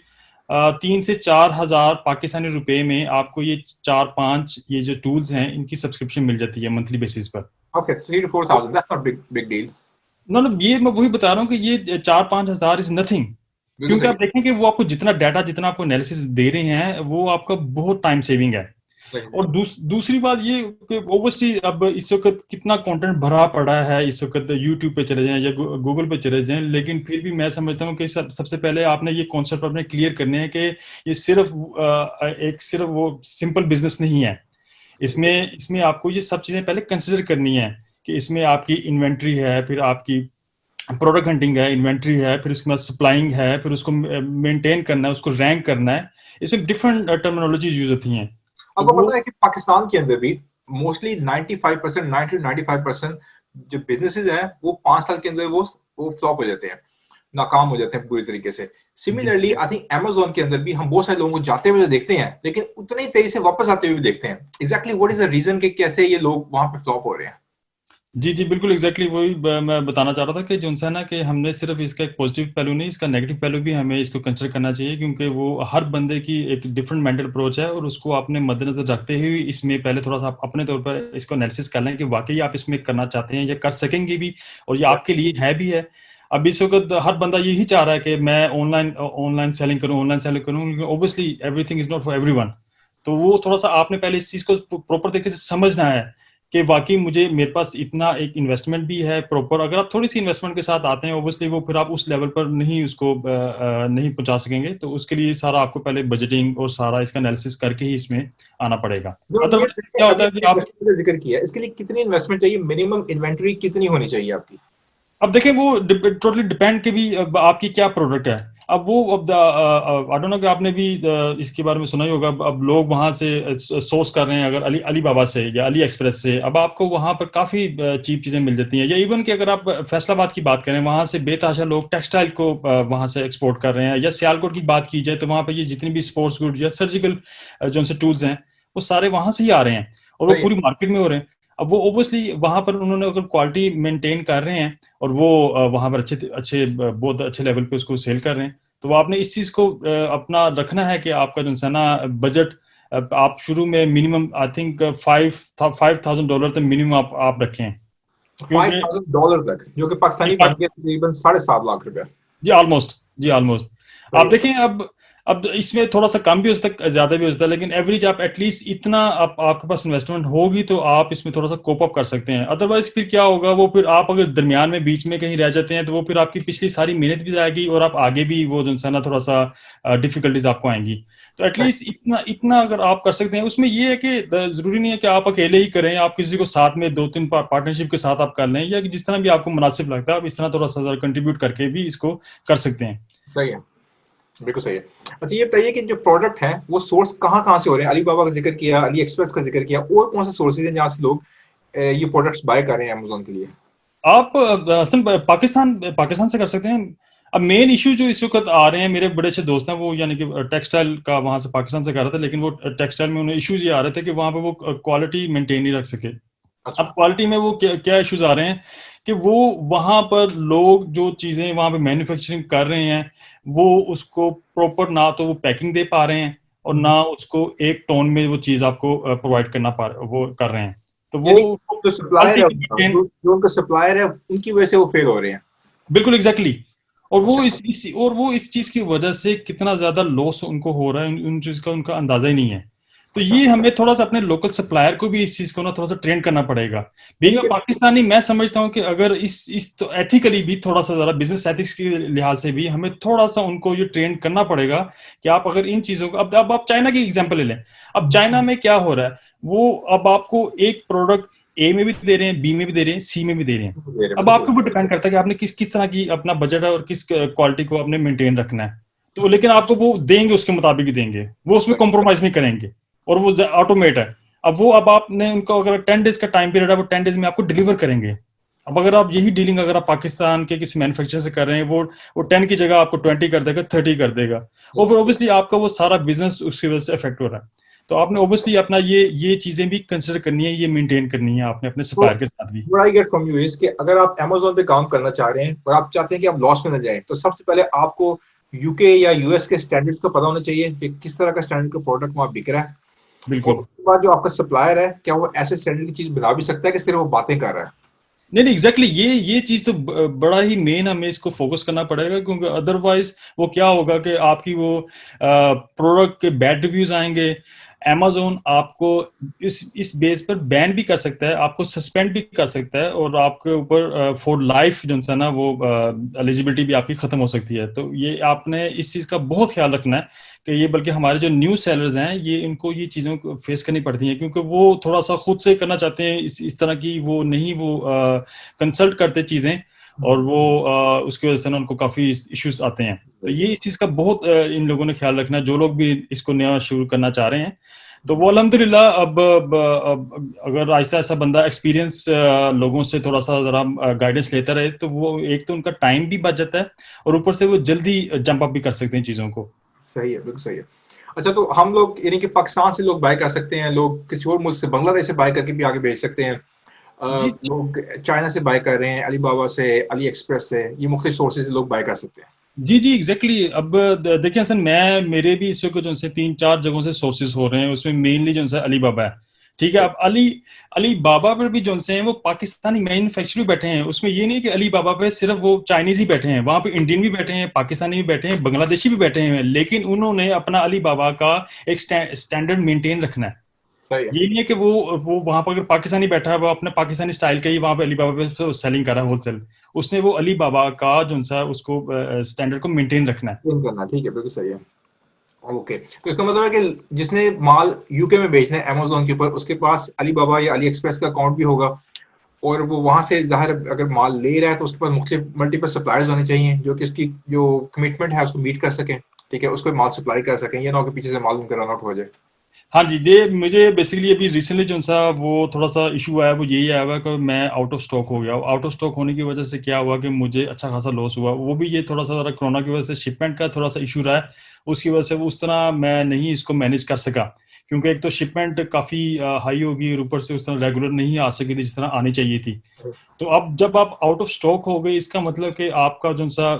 3 से 4 हजार पाकिस्तानी रुपए में आपको ये 4-5 ये जो टूल्स हैं इनकी सब्सक्रिप्शन मिल जाती है मंथली बेसिस पर। Okay, 3 to 4 thousand. That's not big deal. No ये मैं वही बता रहा हूँ कि ये 4-5 हजार इज नथिंग, बिल्कुल क्योंकि सही। आप देखें कि वो आपको जितना डाटा जितना आपको एनालिसिस दे रहे हैं वो आपका बहुत टाइम सेविंग है। सही। और दूसरी बात ये कि ओब्वियसली अब इस वक्त कितना कंटेंट भरा पड़ा है, इस वक्त यूट्यूब पे चले जाएं या गूगल पे चले जाएं, लेकिन फिर भी मैं समझता हूँ कि सबसे पहले आपने ये कॉन्सेप्ट अपने क्लियर करने हैं कि ये सिर्फ वो सिंपल बिजनेस नहीं है। इसमें आपको ये सब चीजें पहले कंसिडर करनी है कि इसमें आपकी इन्वेंट्री है, फिर आपकी प्रोडक्ट हंटिंग है, इन्वेंट्री है, फिर उसके बाद सप्लाइंग है, फिर उसको मेंटेन करना है, उसको रैंक करना है। इसमें डिफरेंट टर्मिनोलॉजीज यूज होती हैं। आपको पता है कि पाकिस्तान के अंदर भी मोस्टली 95%, 90 to 95% जो बिजनेसेस हैं वो 5 साल के अंदर वो फ्लॉप हो जाते हैं, नाकाम हो जाते हैं पूरी तरीके से। सिमिलरली आई थिंक अमेज़न के अंदर भी हम बहुत सारे लोगों को जाते हुए देखते हैं, लेकिन उतने ही तेजी से वापस आते हुए भी देखते हैं। Exactly what is the reason कि कैसे ये लोग वहां पे फ्लॉप हो रहे हैं? जी बिल्कुल एग्जैक्टली वही मैं बताना चाह रहा था कि जो है ना कि हमने सिर्फ इसका एक पॉजिटिव पहलू नहीं, इसका नेगेटिव पहलू भी हमें इसको कंसिडर करना चाहिए, क्योंकि वो हर बंदे की एक डिफरेंट मेंटल अप्रोच है और उसको आपने मद्देनजर रखते हुए इसमें पहले थोड़ा सा अपने तौर पर इसको एनालिसिस कर लें कि वाकई आप इसमें करना चाहते हैं या कर सकेंगे भी और ये आपके लिए है भी है। अब इस वक्त हर बंदा यही चाह रहा है कि मैं ऑनलाइन सेलिंग करूँ, obviously everything is not for everyone. तो वो थोड़ा सा आपने पहले इस चीज को प्रॉपर तरीके से समझना है कि वाकई मेरे पास इतना एक इन्वेस्टमेंट भी है प्रॉपर। अगर आप थोड़ी सी इन्वेस्टमेंट के साथ आते हैं ऑब्वियसली वो फिर आप उस लेवल पर नहीं उसको नहीं पहुंचा सकेंगे, तो उसके लिए सारा आपको पहले बजटिंग और सारा इसका एनालिसिस करके ही इसमें आना पड़ेगा। अदरवाइज क्या होता है कि आप जिक्र किया, इसके लिए कितनी इन्वेस्टमेंट चाहिए, मिनिमम इन्वेंटरी कितनी होनी चाहिए आपकी? अब देखें वो टोटली डिपेंड के भी आपकी क्या प्रोडक्ट है। अब वो अब आई डोंट नो कि आपने भी इसके बारे में सुना ही होगा। अब लोग वहां से सोर्स कर रहे हैं, अगर अली बाबा से या अली एक्सप्रेस से, अब आपको वहां पर काफी चीप चीजें मिल जाती हैं। या इवन कि अगर आप फैसलाबाद की बात करें, वहां से बेतहाशा लोग टेक्सटाइल को वहां से एक्सपोर्ट कर रहे हैं। या सियालकोट की बात की जाए तो वहां पर ये जितनी भी स्पोर्ट्स गुड या सर्जिकल जो उनसे टूल्स हैं वो सारे वहां से ही आ रहे हैं और वो पूरी मार्केट में हो रहे हैं। अब वो ओब्वियसली वहां पर उन्होंने अगर क्वालिटी मेंटेन कर रहे हैं और वो वहां पर बहुत अच्छे लेवल पे उसको सेल कर रहे हैं, तो आपने इस चीज को अपना रखना है कि आपका जो है ना बजट आप शुरू में मिनिमम आई थिंक $5,000 तक मिनिमम आप रखें, क्योंकि $5,000 तक, जो कि पाकिस्तानी बन के तकरीबन 7.5 लाख रुपया। जी ऑलमोस्ट आप देखें। अब इसमें थोड़ा सा कम भी हो सकता है, ज्यादा भी हो सकता है, लेकिन एवरेज आप एटलीस्ट इतना आपके पास इन्वेस्टमेंट होगी तो आप इसमें थोड़ा सा कोप अप कर सकते हैं। अदरवाइज फिर क्या होगा, वो फिर आप अगर दरमियान में बीच में कहीं रह जाते हैं तो वो फिर आपकी पिछली सारी मेहनत भी जाएगी और आप आगे भी वो जो है ना थोड़ा सा डिफिकल्टीज आपको आएंगी। तो एटलीस्ट इतना अगर आप कर सकते हैं। उसमें ये है कि जरूरी नहीं है कि आप अकेले ही करें, आप किसी को साथ में 2-3 पार्टनरशिप के साथ आप कर लें, या जिस तरह भी आपको मुनासिब लगता है आप इस तरह थोड़ा सा कंट्रीब्यूट करके भी इसको कर सकते हैं। सही है, बिल्कुल सही है। अच्छा ये बताइए कि जो प्रोडक्ट है वो सोर्स कहाँ से हो रहे हैं? अलीबाबा का जिक्र किया, अली एक्सप्रेस का जिक्र किया, और कौन से सोर्सेज हैं जहाँ से लोग ये प्रोडक्ट्स बाय कर रहे हैं अमेज़न के लिए? आप पाकिस्तान से कर सकते हैं। अब मेन इशू जो इस वक्त आ रहे हैं, मेरे बड़े अच्छे दोस्त हैं वो यानी कि टेक्सटाइल का वहां से पाकिस्तान से कर रहे थे, लेकिन वो टेक्सटाइल में उन्हें इश्यूज ये आ रहे थे कि वहां पे वो क्वालिटी मेंटेन नहीं रख सके। अच्छा। अब क्वालिटी में वो क्या इश्यूज आ रहे हैं कि वो वहां पर लोग जो चीजें वहां पे मैन्युफैक्चरिंग कर रहे हैं वो उसको प्रॉपर ना तो वो पैकिंग दे पा रहे हैं और ना उसको एक टोन में वो चीज आपको प्रोवाइड वो कर रहे हैं। तो वो जो सप्लायर है, जो उनका सप्लायर है उनकी वजह से वो फेल हो रहे हैं। बिल्कुल एग्जैक्टली। और वो इस चीज की वजह से कितना ज्यादा लॉस उनको हो रहा है उन चीज का उनका अंदाजा ही नहीं है। तो ये हमें थोड़ा सा अपने लोकल सप्लायर को भी इस चीज को ना थोड़ा सा ट्रेन करना पड़ेगा। बीइंग अ पाकिस्तानी मैं समझता हूँ कि अगर इस तो एथिकली भी थोड़ा सा जरा बिजनेस एथिक्स के लिहाज से भी हमें थोड़ा सा उनको ये ट्रेन करना पड़ेगा कि आप अगर इन चीजों को अब आप चाइना की एग्जाम्पल ले लें। अब चाइना में क्या हो रहा है, वो अब आपको एक प्रोडक्ट ए में भी दे रहे हैं, बी में भी दे रहे हैं, सी में भी दे रहे हैं। अब आपके ऊपर डिपेंड करता है कि आपने किस तरह की अपना बजट है और किस क्वालिटी को आपने मेंटेन रखना है। तो लेकिन आपको वो देंगे उसके मुताबिक ही देंगे, वो उसमें कॉम्प्रोमाइज नहीं करेंगे और वो ऑटोमेट है। अब आपने उनको अगर 10 डेज का टाइम पीरियड है वो 10 डेज में आपको डिलीवर करेंगे। अब अगर आप यही डीलिंग अगर आप पाकिस्तान के किसी मैन्युफैक्चरर से कर रहे हैं, वो 10 की जगह आपको 20 कर देगा, 30 कर देगा, और ऑब्वियसली आपका वो सारा बिजनेस उसकी वजह से इफेक्ट हो रहा है। तो आपने ऑब्वियसली अपना ये चीजें भी कंसिडर करनी है, ये मेंटेन करनी है आपने अपने तो सप्लायर के साथ भी। what I get from you is कि अगर आप Amazon पे काम करना चाह रहे हैं और आप चाहते हैं कि आप लॉस में न जाएं, तो सबसे पहले आपको यूके या यूएस के स्टैंडर्ड्स का पता होना चाहिए कि किस तरह का स्टैंडर्ड का प्रोडक्ट वहां बिक रहा है। और बिल्कुल। उसके बाद जो आपका सप्लायर है, क्या वो ऐसे स्टैंडर्ड की चीज बना भी सकता है कि सिर्फ वो बातें कर रहा है। नहीं नहीं, एग्जैक्टली ये चीज तो बड़ा ही मेन हमें इसको फोकस करना पड़ेगा, क्योंकि अदरवाइज वो क्या होगा कि आपकी वो प्रोडक्ट के बैड रिव्यूज आएंगे। amazon आपको इस बेस पर बैन भी कर सकता है, आपको सस्पेंड भी कर सकता है, और आपके ऊपर फॉर लाइफ जो है ना वो एलिजिबिलिटी भी आपकी खत्म हो सकती है। तो ये आपने इस चीज का बहुत ख्याल रखना है कि ये, बल्कि हमारे जो न्यू सेलर्स हैं ये इनको ये चीज़ों को फेस करनी पड़ती हैं, क्योंकि वो थोड़ा सा खुद से करना चाहते हैं इस तरह की, वो नहीं वो कंसल्ट करते चीज़ें, और वो उसकी वजह से ना उनको काफ़ी इश्यूज आते हैं। तो ये इस चीज़ का बहुत इन लोगों ने ख्याल रखना है, जो लोग भी इसको नया शुरू करना चाह रहे हैं। तो वो अल्हम्दुलिल्लाह अब अगर ऐसा ऐसा बंदा एक्सपीरियंस लोगों से थोड़ा सा जरा गाइडेंस लेता रहे, तो वो एक तो उनका टाइम भी बच जाता है, और ऊपर से वो जल्दी जंप अप भी कर सकते हैं चीज़ों को। सही है, बिल्कुल सही है। अच्छा, तो हम लोग यानी कि पाकिस्तान से लोग बाय कर सकते हैं, लोग किसी और मुल्क से, बांग्लादेश से बाय करके भी आगे भेज सकते हैं। जी लोग चाइना से बाय कर रहे हैं, अलीबाबा से, अली एक्सप्रेस से, ये मुख्तलिफ सोर्सेज से लोग बाय कर सकते हैं। जी जी, एग्जैक्टली। अब देखिए हसन, मेरे भी इस वक्त जो है 3-4 जगहों से सोर्सेज हो रहे हैं, उसमें मेनली जो है अली बाबा है। ठीक है, अब अली बाबा पर भी जो है वो पाकिस्तानी मैन्युफैक्चरर भी बैठे हैं। उसमें ये नहीं कि अली बाबा पे सिर्फ वो चाइनीज ही बैठे हैं, वहां पे इंडियन भी बैठे हैं, पाकिस्तानी भी बैठे हैं, बांग्लादेशी भी बैठे हैं, लेकिन उन्होंने अपना अली बाबा का एक स्टैंडर्ड मेंटेन रखना है। सही है। ये नहीं है कि वो वहां पर अगर पाकिस्तानी बैठा है, वो अपने पाकिस्तानी स्टाइल का ही वहां पे अली बाबा पे सेलिंग कर रहा है होलसेल। उसने वो अली बाबा का जो सा उसको स्टैंडर्ड को मेंटेन रखना है। चेंज करना, ठीक है, बिल्कुल सही है। ओके, तो इसका मतलब है कि जिसने माल यूके में बेचना है अमेजोन के ऊपर, उसके पास अलीबाबा या अली एक्सप्रेस का अकाउंट भी होगा, और वो वहां से जाहिर अगर माल ले रहा है तो उसके पास मुख्तलिफ मल्टीपल सप्लायर्स होने चाहिए जो कि उसकी जो कमिटमेंट है उसको मीट कर सकें, ठीक है, उसको माल सप्लाई कर सकें, ये ना हो कि पीछे से माल उनका रन आउट हो जाए। हाँ जी, ये मुझे बेसिकली अभी रिसेंटली जो सा वो थोड़ा सा इशू आया, वो यही आया हुआ कि मैं आउट ऑफ स्टॉक हो गया। आउट ऑफ स्टॉक होने की वजह से क्या हुआ कि मुझे अच्छा खासा लॉस हुआ। वो भी ये थोड़ा सा ज़रा कोरोना की वजह से शिपमेंट का थोड़ा सा इशू रहा है, उसकी वजह से वो उस तरह मैं नहीं इसको मैनेज कर सका, क्योंकि एक तो शिपमेंट काफ़ी हाई होगी, और ऊपर से उस तरह रेगुलर नहीं आ सकी थी जिस तरह आनी चाहिए थी। तो अब जब आप आउट ऑफ स्टॉक हो गए, इसका मतलब कि आपका जो सा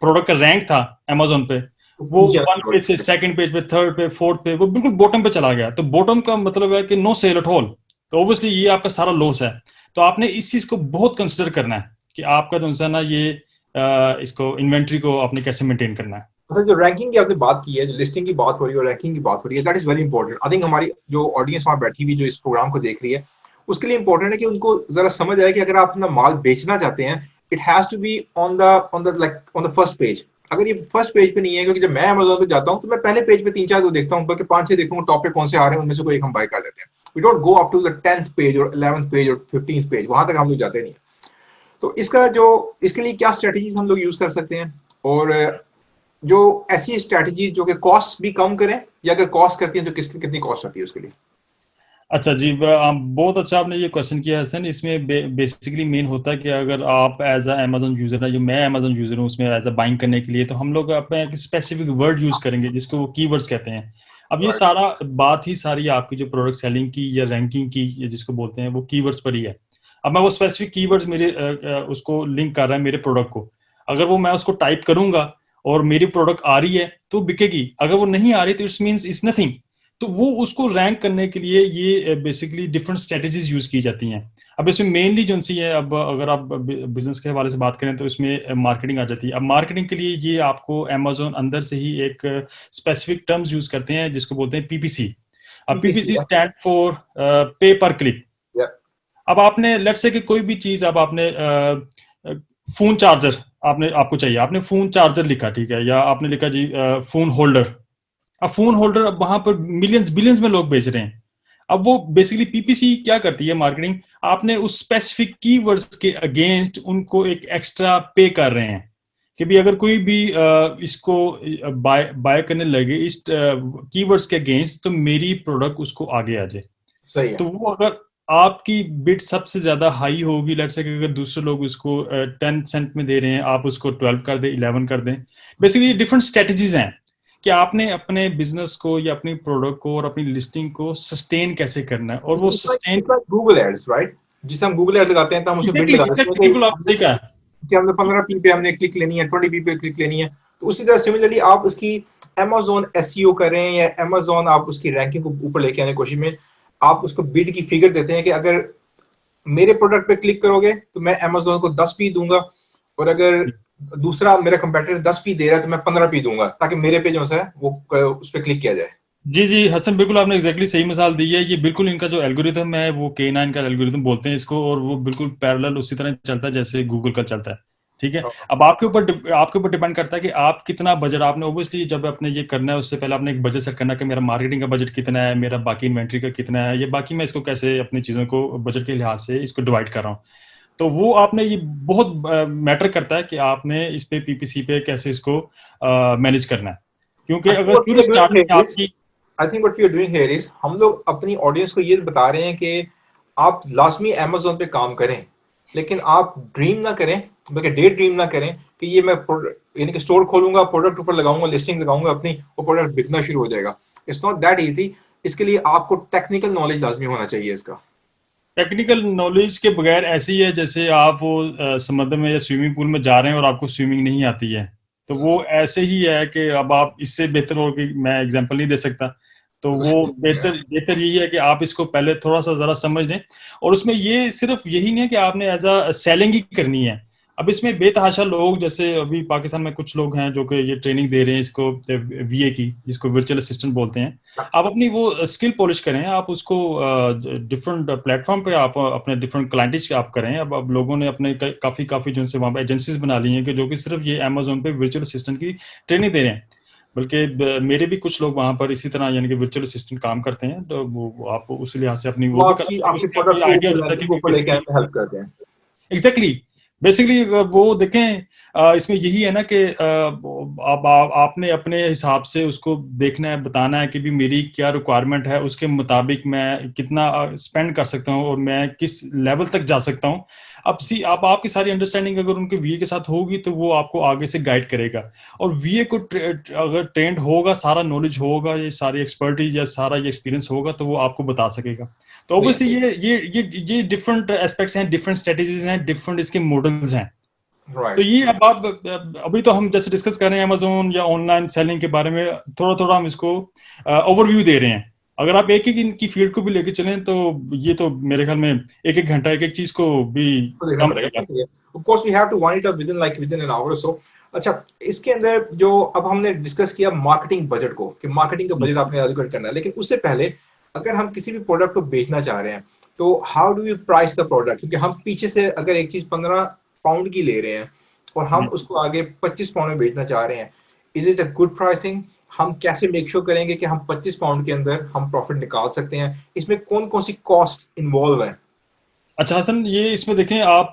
प्रोडक्ट का रैंक था अमेजोन पे, वो नीचे वन पेज से सेकंड पेज पे, थर्ड पे, फोर्थ पे, वो बिल्कुल बॉटम पे चला गया। तो बॉटम का मतलब है कि नो सेल एट ऑल। तो ऑब्वियसली ये आपका सारा लॉस है। तो आपने इस चीज को बहुत कंसिडर करना है कि आपका जो है ना ये इसको इन्वेंट्री को आपने कैसे मेंटेन करना है। अच्छा, जो रैंकिंग की आपने बात की है, जो लिस्टिंग की बात हो रही है और रैंकिंग की बात हो रही है, that is very important. I think हमारी जो ऑडियंस वहां बैठी हुई जो इस प्रोग्राम को देख रही है, उसके लिए इंपॉर्टेंट है कि उनको जरा समझ आए कि अगर आप अपना माल बेचना चाहते हैं, it has to be on the first page. अगर ये फर्स्ट पेज पे नहीं है, क्योंकि जब मैं अमेजोन पे जाता हूँ तो मैं पहले पेज पे 3-4 को देखता हूँ, बल्कि 5-6 देखूंगा टॉप पे कौन से आ रहे हैं, उनमें से कोई एक हम बाय कर लेते हैं। We don't go up to the 10th page और 11th पेज और 15th पेज, वहां तक हम लोग जाते नहीं। तो इसके लिए क्या स्ट्रेटेजीज हम लोग यूज कर सकते हैं, और जो ऐसी स्ट्रेटजी जो कि कॉस्ट भी कम करें, या अगर कॉस्ट करती है तो कितनी कॉस्ट आती है उसके लिए। अच्छा जी, बहुत अच्छा आपने ये क्वेश्चन किया हसन। इसमें बेसिकली मेन होता है कि अगर आप एज अ अमेजोन यूजर है, जो मैं अमेजोन यूजर हूँ, उसमें एज अ बाइंग करने के लिए तो हम लोग अपना एक स्पेसिफिक वर्ड यूज करेंगे जिसको वो कीवर्ड्स कहते हैं। अब ये सारा बात ही सारी आपकी जो प्रोडक्ट सेलिंग की या रैंकिंग की जिसको बोलते हैं, वो कीवर्ड्स पर ही है। अब मैं वो स्पेसिफिक कीवर्ड्स मेरे उसको लिंक कर रहा है मेरे प्रोडक्ट को। अगर वो मैं उसको टाइप करूंगा और मेरी प्रोडक्ट आ रही है तो बिकेगी, अगर वो नहीं आ रही तो इट्स मीन्स इट्स नथिंग। तो वो उसको रैंक करने के लिए ये बेसिकली डिफरेंट स्ट्रेटेजीज यूज की जाती हैं। अब इसमें मेनली जो सी है, अब अगर आप बिजनेस के हवाले से बात करें तो इसमें मार्केटिंग आ जाती है। अब मार्केटिंग के लिए ये आपको अमेजोन अंदर से ही एक स्पेसिफिक टर्म्स यूज करते हैं जिसको बोलते हैं पीपीसी। अब पीपीसी पीपीसी है। स्टैंड फॉर पे पर क्लिक। या अब आपने लेट्स से कि कोई भी चीज, अब आपने फोन चार्जर आपको चाहिए, आपने फोन चार्जर लिखा, ठीक है, या आपने लिखा जी फोन होल्डर। अब फोन होल्डर अब वहां पर मिलियंस बिलियंस में लोग बेच रहे हैं। अब वो बेसिकली पीपीसी क्या करती है मार्केटिंग, आपने उस स्पेसिफिक कीवर्ड्स के अगेंस्ट उनको एक एक्स्ट्रा पे कर रहे हैं कि भी अगर कोई भी इसको बाय बाय करने लगे इस कीवर्ड्स के अगेंस्ट, तो मेरी प्रोडक्ट उसको आगे आ जाए। सही है। तो वो अगर आपकी बिड सबसे ज्यादा हाई होगी, लेट्स से अगर दूसरे लोग उसको 10 सेंट में दे रहे हैं, आप उसको 12 कर दें, 11 कर दें। बेसिकली डिफरेंट स्ट्रेटजीज हैं कि आपने अपने बिजनेस को या अपनी प्रोडक्ट को और अपनी लिस्टिंग को सस्टेन कैसे करना है, और वो सस्टेन गूगल एड्स, राइट? जिसे हम गूगल एड्स लगाते हैं तो हम उसमें बिड लगा देते हैं बिल्कुल आप सही कहा। कि हमने 15p पे हमने क्लिक लेनी है, 20p पे क्लिक लेनी है। तो उसी तरह सिमिलरली आप उसकी Amazon SEO करें या Amazon आप उसकी रैंकिंग को ऊपर लेके आने की कोशिश में आप उसको बिड की फिगर देते हैं कि अगर मेरे प्रोडक्ट पे क्लिक करोगे तो मैं Amazon को 10p दूंगा, और अगर दूसरा मेरा कंपेटिटर 10p दे रहा है तो मैं 15p दूंगा, ताकि मेरे पे जो है वो उस पर क्लिक किया जाए। जी जी हसन, बिल्कुल आपने एग्जैक्टली सही मिसाल दी है। ये बिल्कुल इनका जो एल्गोरिथम है वो K9 का एल्गोरिथम बोलते हैं इसको, और वो बिल्कुल पैरेलल उसी तरह चलता है जैसे गूगल का चलता है। ठीक है, अब आपके ऊपर डिपेंड करता है कि आप कितना बजट, आपने ऑब्वियसली जब आपने ये करना है उससे पहले आपने एक बजट सेट करना है कि मेरा मार्केटिंग का बजट कितना है, मेरा बाकी इन्वेंट्री का कितना है, ये बाकी मैं इसको कैसे अपनी चीज़ों को बजट के लिहाज से इसको डिवाइड कर रहा हूँ। तो वो आपने ये बहुत मैटर करता है कि आपने इस पे PPC पे कैसे इसको मैनेज करना है, क्योंकि अगर शुरू स्टार्टिंग में आपकी I think what we are doing here is हम लोग अपनी ऑडियंस को ये बता रहे हैं कि आप लाजमी Amazon पे काम करें, लेकिन आप ड्रीम ना करें, बल्कि डे ड्रीम ना करें कि ये मैं यानी कि स्टोर खोलूंगा, प्रोडक्ट ऊपर लगाऊंगा, लिस्टिंग लगाऊंगा अपनी, वो प्रोडक्ट बिकना शुरू हो जाएगा। It's not that easy. इसके लिए आपको टेक्निकल नॉलेज लाजमी होना चाहिए इसका। टेक्निकल नॉलेज के बगैर ऐसे ही है जैसे आप वो समुद्र में या स्विमिंग पूल में जा रहे हैं और आपको स्विमिंग नहीं आती है, तो वो ऐसे ही है कि अब आप इससे बेहतर और मैं एग्जांपल नहीं दे सकता। तो वो बेहतर बेहतर यही है कि आप इसको पहले थोड़ा सा जरा समझ लें, और उसमें ये सिर्फ यही नहीं है कि आपने एज अ सेलिंग ही करनी है। अब इसमें बेतहाशा लोग, जैसे अभी पाकिस्तान में कुछ लोग हैं जो कि ये ट्रेनिंग दे रहे हैं इसको VA की, जिसको वर्चुअल असिस्टेंट बोलते हैं। आप अपनी वो स्किल पॉलिश करें, आप उसको डिफरेंट प्लेटफॉर्म पे आप अपने डिफरेंट क्लाइंट्स आप करें। अब लोगों ने अपने काफी जो से वहाँ पे एजेंसीज बना ली हैं कि जो कि सिर्फ ये Amazon पे वर्चुअल असिस्टेंट की ट्रेनिंग दे रहे हैं। बल्कि मेरे भी कुछ लोग वहाँ पर इसी तरह यानी कि वर्चुअल असिस्टेंट काम करते हैं, तो वो आप उस लिहाज से अपनी वो वो भी आपकी कर आपके आपको प्रोडक्ट को आइडिया हो जाता है कि ऊपर लेके आने में हेल्प करते हैं। एग्जैक्टली बेसिकली वो देखें, इसमें यही है ना कि आपने अपने हिसाब से उसको देखना है, बताना है कि भी मेरी क्या रिक्वायरमेंट है, उसके मुताबिक मैं कितना स्पेंड कर सकता हूँ और मैं किस लेवल तक जा सकता हूँ। अब आपकी सारी अंडरस्टैंडिंग अगर उनके VA के साथ होगी तो वो आपको आगे से गाइड करेगा, और VA को अगर ट्रेंड होगा, सारा नॉलेज होगा, ये सारी एक्सपर्टीज या सारा ये एक्सपीरियंस होगा, तो वो आपको बता सकेगा। तो ऑब्वियसली ये डिफरेंट एस्पेक्ट्स हैं, डिफरेंट स्ट्रेटेजीज हैं, डिफरेंट इसके मॉडल्स हैं। तो ये अब आप अभी तो हम जैसे डिस्कस कर रहे हैं Amazon या ऑनलाइन सेलिंग के बारे में, थोड़ा थोड़ा हम इसको ओवरव्यू दे रहे हैं। अगर आप एक एक इनकी फील्ड को भी लेके चलें तो ये तो मेरे ख्याल में एक एक घंटा एक एक चीज को भी कम रहेगा। Of course we have to wind it up within an hour or so. अच्छा, इसके अंदर जो अब हमने डिस्कस किया मार्केटिंग बजट को, कि मार्केटिंग का बजट आपने एलोकेट करना है, लेकिन उससे पहले अगर हम किसी भी प्रोडक्ट को बेचना चाह रहे हैं तो how do you price the product? क्योंकि हम पीछे से अगर एक चीज 15 पाउंड की ले रहे हैं और हम उसको आगे 25 पाउंड में बेचना चाह रहे हैं, is it a good pricing? हम कैसे मेक श्योर करेंगे कि हम 25 पाउंड के अंदर हम प्रॉफिट निकाल सकते हैं? इसमें कौन कौन सी कॉस्ट इन्वॉल्व है? अच्छा हसन, ये इसमें देखें, आप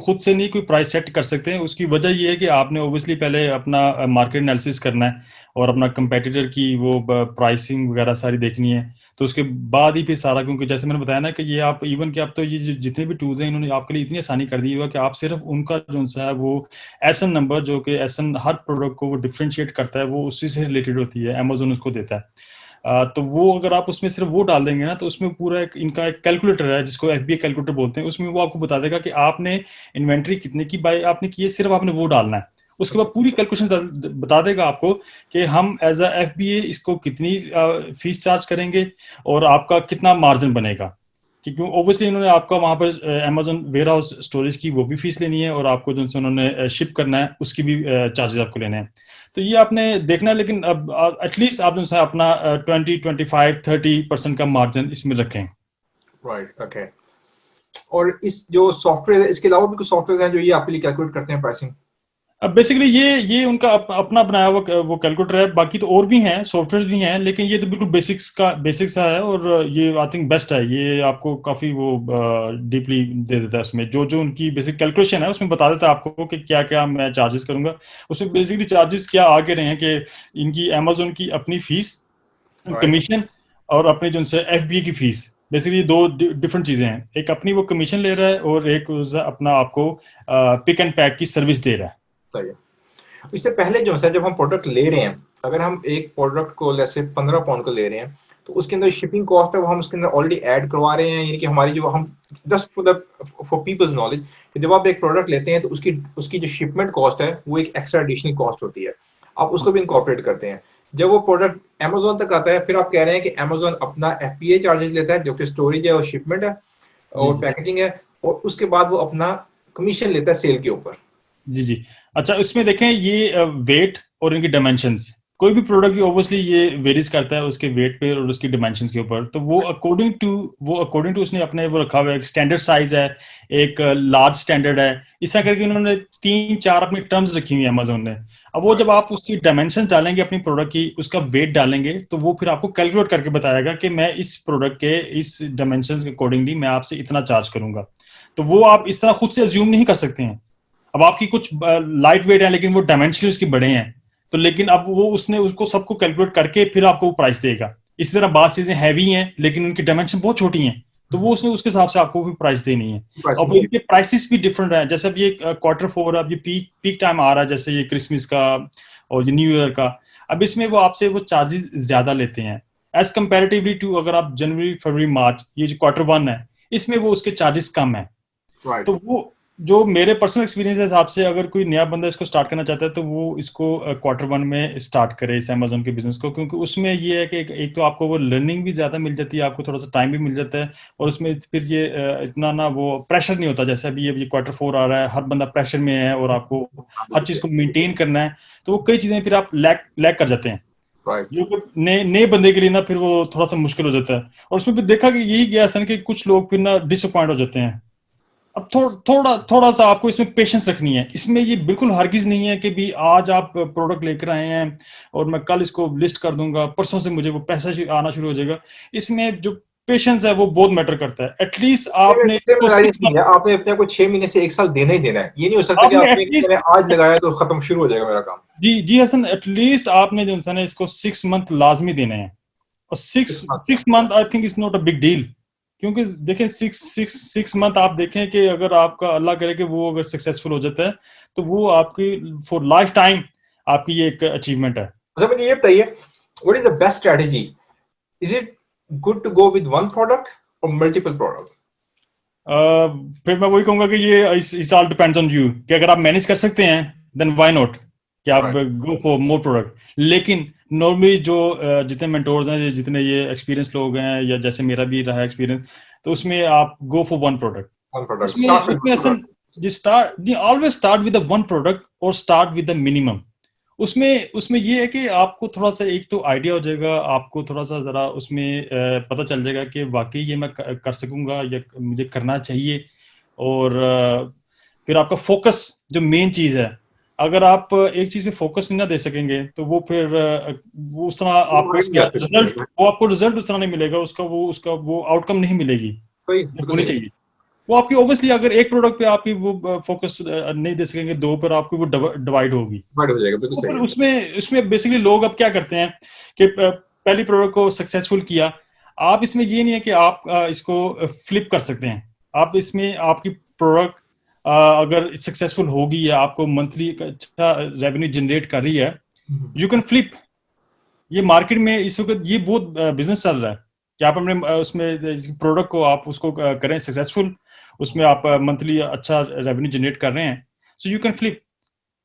खुद से नहीं कोई प्राइस सेट कर सकते हैं। उसकी वजह ये है कि आपने ओबियसली पहले अपना मार्केट एनालिसिस करना है और अपना कंपेटिटर की वो प्राइसिंग वगैरह सारी देखनी है। तो उसके बाद ही फिर सारा, क्योंकि जैसे मैंने बताया ना कि ये आप इवन कि आप तो ये जितने भी टूल्स हैं इन्होंने आपके लिए इतनी आसानी कर दी हुआ कि आप सिर्फ उनका जो सा है वो SN नंबर, जो कि SN हर प्रोडक्ट को वो डिफ्रेंशिएट करता है, वो उसी से रिलेटेड होती है, Amazon उसको देता है। तो वो अगर आप उसमें सिर्फ वो डाल देंगे ना, तो उसमें पूरा इनका एक कैलकुलेटर है जिसको FBA कैलकुलेटर बोलते हैं, उसमें वो आपको बता देगा कि आपने इन्वेंट्री कितने की बाय आपने की है, सिर्फ आपने वो डालना है। उसके बाद पूरी कैलकुलेशन बता देगा आपको कि हम एज अ FBA इसको कितनी फीस चार्ज करेंगे और आपका कितना मार्जिन बनेगा। क्योंकि ऑब्वियसली इन्होंने आपका वहां पर Amazon वेयर हाउस स्टोरेज की वो भी फीस लेनी है, और आपको जो उन्होंने शिप करना है उसकी भी चार्जेस आपको लेने हैं। तो ये आपने देखना है, लेकिन अब एटलीस्ट आप जो है अपना 20, 25, 30% का मार्जिन इसमें रखें। Right, okay. और इस जो सॉफ्टवेयर है, इसके अलावा भी कुछ सॉफ्टवेयर हैं जो ये आपके लिए कैलकुलेट करते हैं प्राइसिंग? अब बेसिकली ये उनका अपना बनाया हुआ वो कैलकुलेटर है। बाकी तो और भी हैं, सॉफ्टवेयर भी हैं, लेकिन ये तो बिल्कुल बेसिक्स है, और ये आई थिंक बेस्ट है। ये आपको काफी वो डीपली दे देता है, उसमें जो जो उनकी बेसिक कैलकुलेशन है उसमें बता देता है आपको कि क्या क्या मैं चार्जेस करूंगा। उसमें बेसिकली चार्जेस क्या आगे रहे हैं कि इनकी Amazon की अपनी फीस, राइट, कमीशन, और अपनी जो से FBA की फीस, बेसिकली दो डिफरेंट चीजें हैं, एक अपनी वो कमीशन ले रहा है और एक अपना आपको पिक एंड पैक की सर्विस दे रहा है। सही है। इससे पहले जो है जब हम प्रोडक्ट ले रहे हैं, अगर हम एक प्रोडक्ट को जैसे 15 पाउंड को ले रहे हैं तो उसके अंदर शिपिंग कॉस्ट है वो हम उसके अंदर ऑलरेडी ऐड करवा रहे हैं, यानी कि हमारी जो हम जस्ट फॉर पीपल्स नॉलेज, जब आप एक प्रोडक्ट लेते हैं तो उसकी उसकी जो शिपमेंट कॉस्ट है वो एक एक्स्ट्रा एडिशनल कॉस्ट होती है, आप उसको भी इनकॉर्पोरेट करते हैं। जब वो प्रोडक्ट Amazon तक आता है फिर आप कह रहे हैं कि Amazon अपना FBA चार्जेस लेता है जो कि स्टोरेज है और शिपमेंट है और पैकेजिंग है, और उसके बाद वो अपना कमीशन लेता है सेल के ऊपर। जी जी। अच्छा, इसमें देखें ये वेट और इनकी डायमेंशंस, कोई भी प्रोडक्ट ऑब्वियसली ये वेरीज करता है उसके वेट पे और उसकी डायमेंशंस के ऊपर, तो वो अकॉर्डिंग टू उसने अपने वो रखा हुआ है, एक स्टैंडर्ड साइज है, एक लार्ज स्टैंडर्ड है, इस तरह करके उन्होंने 3-4 अपनी टर्म्स रखी हुई है अमेजोन ने। अब वो जब आप उसकी डायमेंशन डालेंगे अपनी प्रोडक्ट की, उसका वेट डालेंगे, तो वो फिर आपको कैलकुलेट करके बताएगा कि मैं इस प्रोडक्ट के इस डायमेंशन के अकॉर्डिंगली मैं आपसे इतना चार्ज करूंगा। तो वो आप इस तरह खुद से अज्यूम नहीं कर सकते हैं। अब आपकी कुछ लाइट वेट है लेकिन वो डायमेंशनली उसकी बड़े हैं, तो लेकिन अब वो उसने उसको सबको कैलकुलेट करके फिर आपको प्राइस देगा। इसी तरह बात चीजें हैवी हैं लेकिन उनकी डायमेंशन बहुत छोटी हैं, तो वो उसने उसके हिसाब से आपको भी प्राइस देनी है। और वो इनके प्राइसेस भी डिफरेंट है। जैसे अब ये Q4 अब ये पीक टाइम आ रहा है, जैसे ये क्रिसमस का और ये न्यू ईयर का, अब इसमें वो आपसे वो चार्जेस ज्यादा लेते हैं एज कंपेरेटिवली टू अगर आप जनवरी फरवरी मार्च ये जो Q1 है इसमें वो उसके चार्जेस कम है। तो वो जो मेरे पर्सनल एक्सपीरियंस के हिसाब से अगर कोई नया बंदा इसको स्टार्ट करना चाहता है तो वो इसको Q1 में स्टार्ट करे इस अमेजोन के बिजनेस को, क्योंकि उसमें ये है कि एक तो आपको वो लर्निंग भी ज्यादा मिल जाती है, आपको थोड़ा सा टाइम भी मिल जाता है, और उसमें फिर ये इतना ना वो प्रेशर नहीं होता। जैसे अभी ये Q4 आ रहा है, हर बंदा प्रेशर में है और आपको हर चीज को मेंटेन करना है, तो वो कई चीजें फिर आप लैक कर जाते हैं। जो नए बंदे के लिए ना फिर वो थोड़ा सा मुश्किल हो जाता है। और उसमें भी देखा कि यही गया सन कि कुछ लोग फिर ना डिसअपॉइंट हो जाते हैं। अब थोड़ा सा आपको इसमें पेशेंस रखनी है। इसमें ये बिल्कुल हरगिज नहीं है कि भी आज आप प्रोडक्ट लेकर आए हैं और मैं कल इसको लिस्ट कर दूंगा, परसों से मुझे वो पैसा आना शुरू हो जाएगा। इसमें जो पेशेंस है वो बहुत मैटर करता है। एटलीस्ट आपने आपने अपने को 6 महीने से 1 साल देना ही देना है। ये नहीं हो सकता कि आपने मैंने आज लगाया तो खत्म शुरू हो जाएगा मेरा काम। जी हसन, एटलीस्ट आपने जो है इसको 6 मंथ लाजमी देने हैं, और 6 month I think is not a big deal. क्योंकि देखें 6 मंथ आप देखें कि अगर आपका अल्लाह करे कि वो अगर सक्सेसफुल हो जाता है तो वो आपकी फॉर लाइफ टाइम आपकी ये एक अचीवमेंट है। अच्छा मुझे ये बताइए, what is the best strategy? Is it good to go with one product और मल्टीपल प्रोडक्ट? फिर मैं वही कहूंगा कि ये इस ऑल डिपेंड्स ऑन यू, कि अगर आप मैनेज कर सकते हैं देन व्हाई नॉट कि आप गो फॉर मोर प्रोडक्ट। लेकिन नॉर्मली जो जितने मेंटोर्स हैं, जितने ये एक्सपीरियंस लोग हैं, या जैसे मेरा भी रहा एक्सपीरियंस, तो उसमें आप गो फॉर वन प्रोडक्ट। उसमें always start with one product और स्टार्ट विद द मिनिमम। उसमें ये है कि आपको थोड़ा सा एक तो आइडिया हो जाएगा, आपको थोड़ा सा जरा उसमें पता चल जाएगा कि वाकई ये मैं कर सकूंगा या मुझे करना चाहिए। और फिर आपका फोकस जो मेन चीज है, अगर आप एक चीज पे फोकस नहीं ना दे सकेंगे तो वो फिर वो उस तरह आपको रिजल्ट उस तरह नहीं मिलेगा, उसका वो आउटकम नहीं मिलेगी होनी चाहिए। वो आपकी ऑब्वियसली अगर एक प्रोडक्ट पे आपकी वो फोकस नहीं दे सकेंगे, दो पर आपकी वो डिवाइड होगी, हो जाएगा। तो फिर उसमें बेसिकली लोग अब क्या करते हैं कि पहली प्रोडक्ट को सक्सेसफुल किया, आप इसमें ये नहीं है कि आप इसको फ्लिप कर सकते हैं। आप इसमें आपकी प्रोडक्ट अगर सक्सेसफुल होगी या आपको मंथली अच्छा रेवेन्यू जनरेट कर रही है, यू कैन फ्लिप। ये मार्केट में इस वक्त ये बहुत बिजनेस चल रहा है कि आप अपने उसमें प्रोडक्ट को आप उसको करें सक्सेसफुल, उसमें आप मंथली अच्छा रेवेन्यू जनरेट कर रहे हैं, सो यू कैन फ्लिप।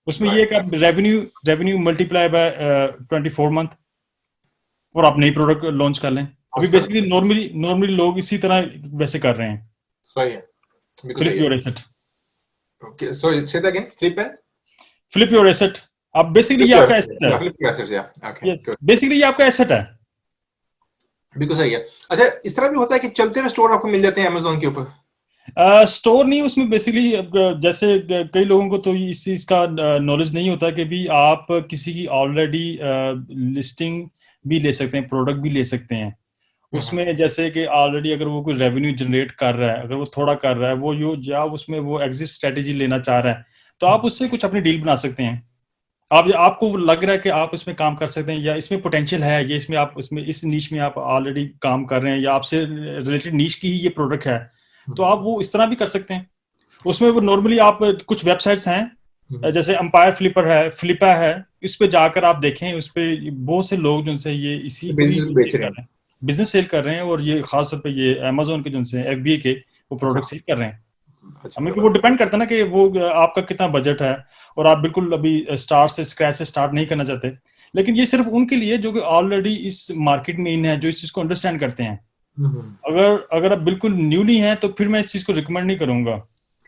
उसमें ये कि आप रेवेन्यू मल्टीप्लाई बाय 24 मंथ और आप नई प्रोडक्ट लॉन्च कर लें। अभी बेसिकली नॉर्मली लोग इसी तरह वैसे कर रहे हैं। सही है। Flip your asset. Okay, so say that again, flip your asset. अब बेसिकली ये आपका एसेट है। फ्लिप योर एसेट्स, या ओके, गुड। बेसिकली ये आपका एसेट है। बिल्कुल सही है। अच्छा, इस तरह भी होता है कि चलते हुए स्टोर आपको मिल जाते हैं Amazon के ऊपर? स्टोर नहीं, उसमें बेसिकली जैसे कई लोगों को तो इस चीज का नॉलेज नहीं होता कि भी आप किसी की ऑलरेडी लिस्टिंग भी ले सकते हैं, प्रोडक्ट भी ले सकते हैं। उसमें जैसे कि ऑलरेडी अगर वो कोई रेवेन्यू जनरेट कर रहा है, अगर वो थोड़ा कर रहा है, वो उसमें वो एग्जिट स्ट्रेटेजी लेना चाह रहा है, तो आप उससे कुछ अपनी डील बना सकते हैं। आपको लग रहा है कि आप इसमें काम कर सकते हैं या इसमें पोटेंशियल है, या इसमें आप इसमें इस नीश में आप ऑलरेडी काम कर रहे हैं या आपसे रिलेटेड नीश की ही ये प्रोडक्ट है, तो आप वो इस तरह भी कर सकते हैं। उसमें वो नॉर्मली आप कुछ वेबसाइट्स हैं जैसे एम्पायर फ्लिपर है, फ्लिपा है, इस पे जाकर आप देखें, उस पे बहुत से लोग जो से ये इसी को ही बिजनेस बेच सेल रहे कर हैं। रहे हैं, बिजनेस सेल कर रहे हैं, और ये खास तौर पे ये अमेजोन के जो से एफबीए के वो अच्छा प्रोडक्ट सेल कर रहे हैं। अच्छा हमें वो डिपेंड करता है ना कि वो आपका कितना बजट है, और आप बिल्कुल अभी स्टार्ट से स्क्रैच से स्टार्ट नहीं करना चाहते। लेकिन ये सिर्फ उनके लिए जो कि ऑलरेडी इस मार्केट में इन है, जो इस चीज को अंडरस्टैंड करते हैं। हम्म, अगर अगर आप बिल्कुल न्यूली हैं तो फिर मैं इस चीज को रिकमेंड नहीं करूंगा,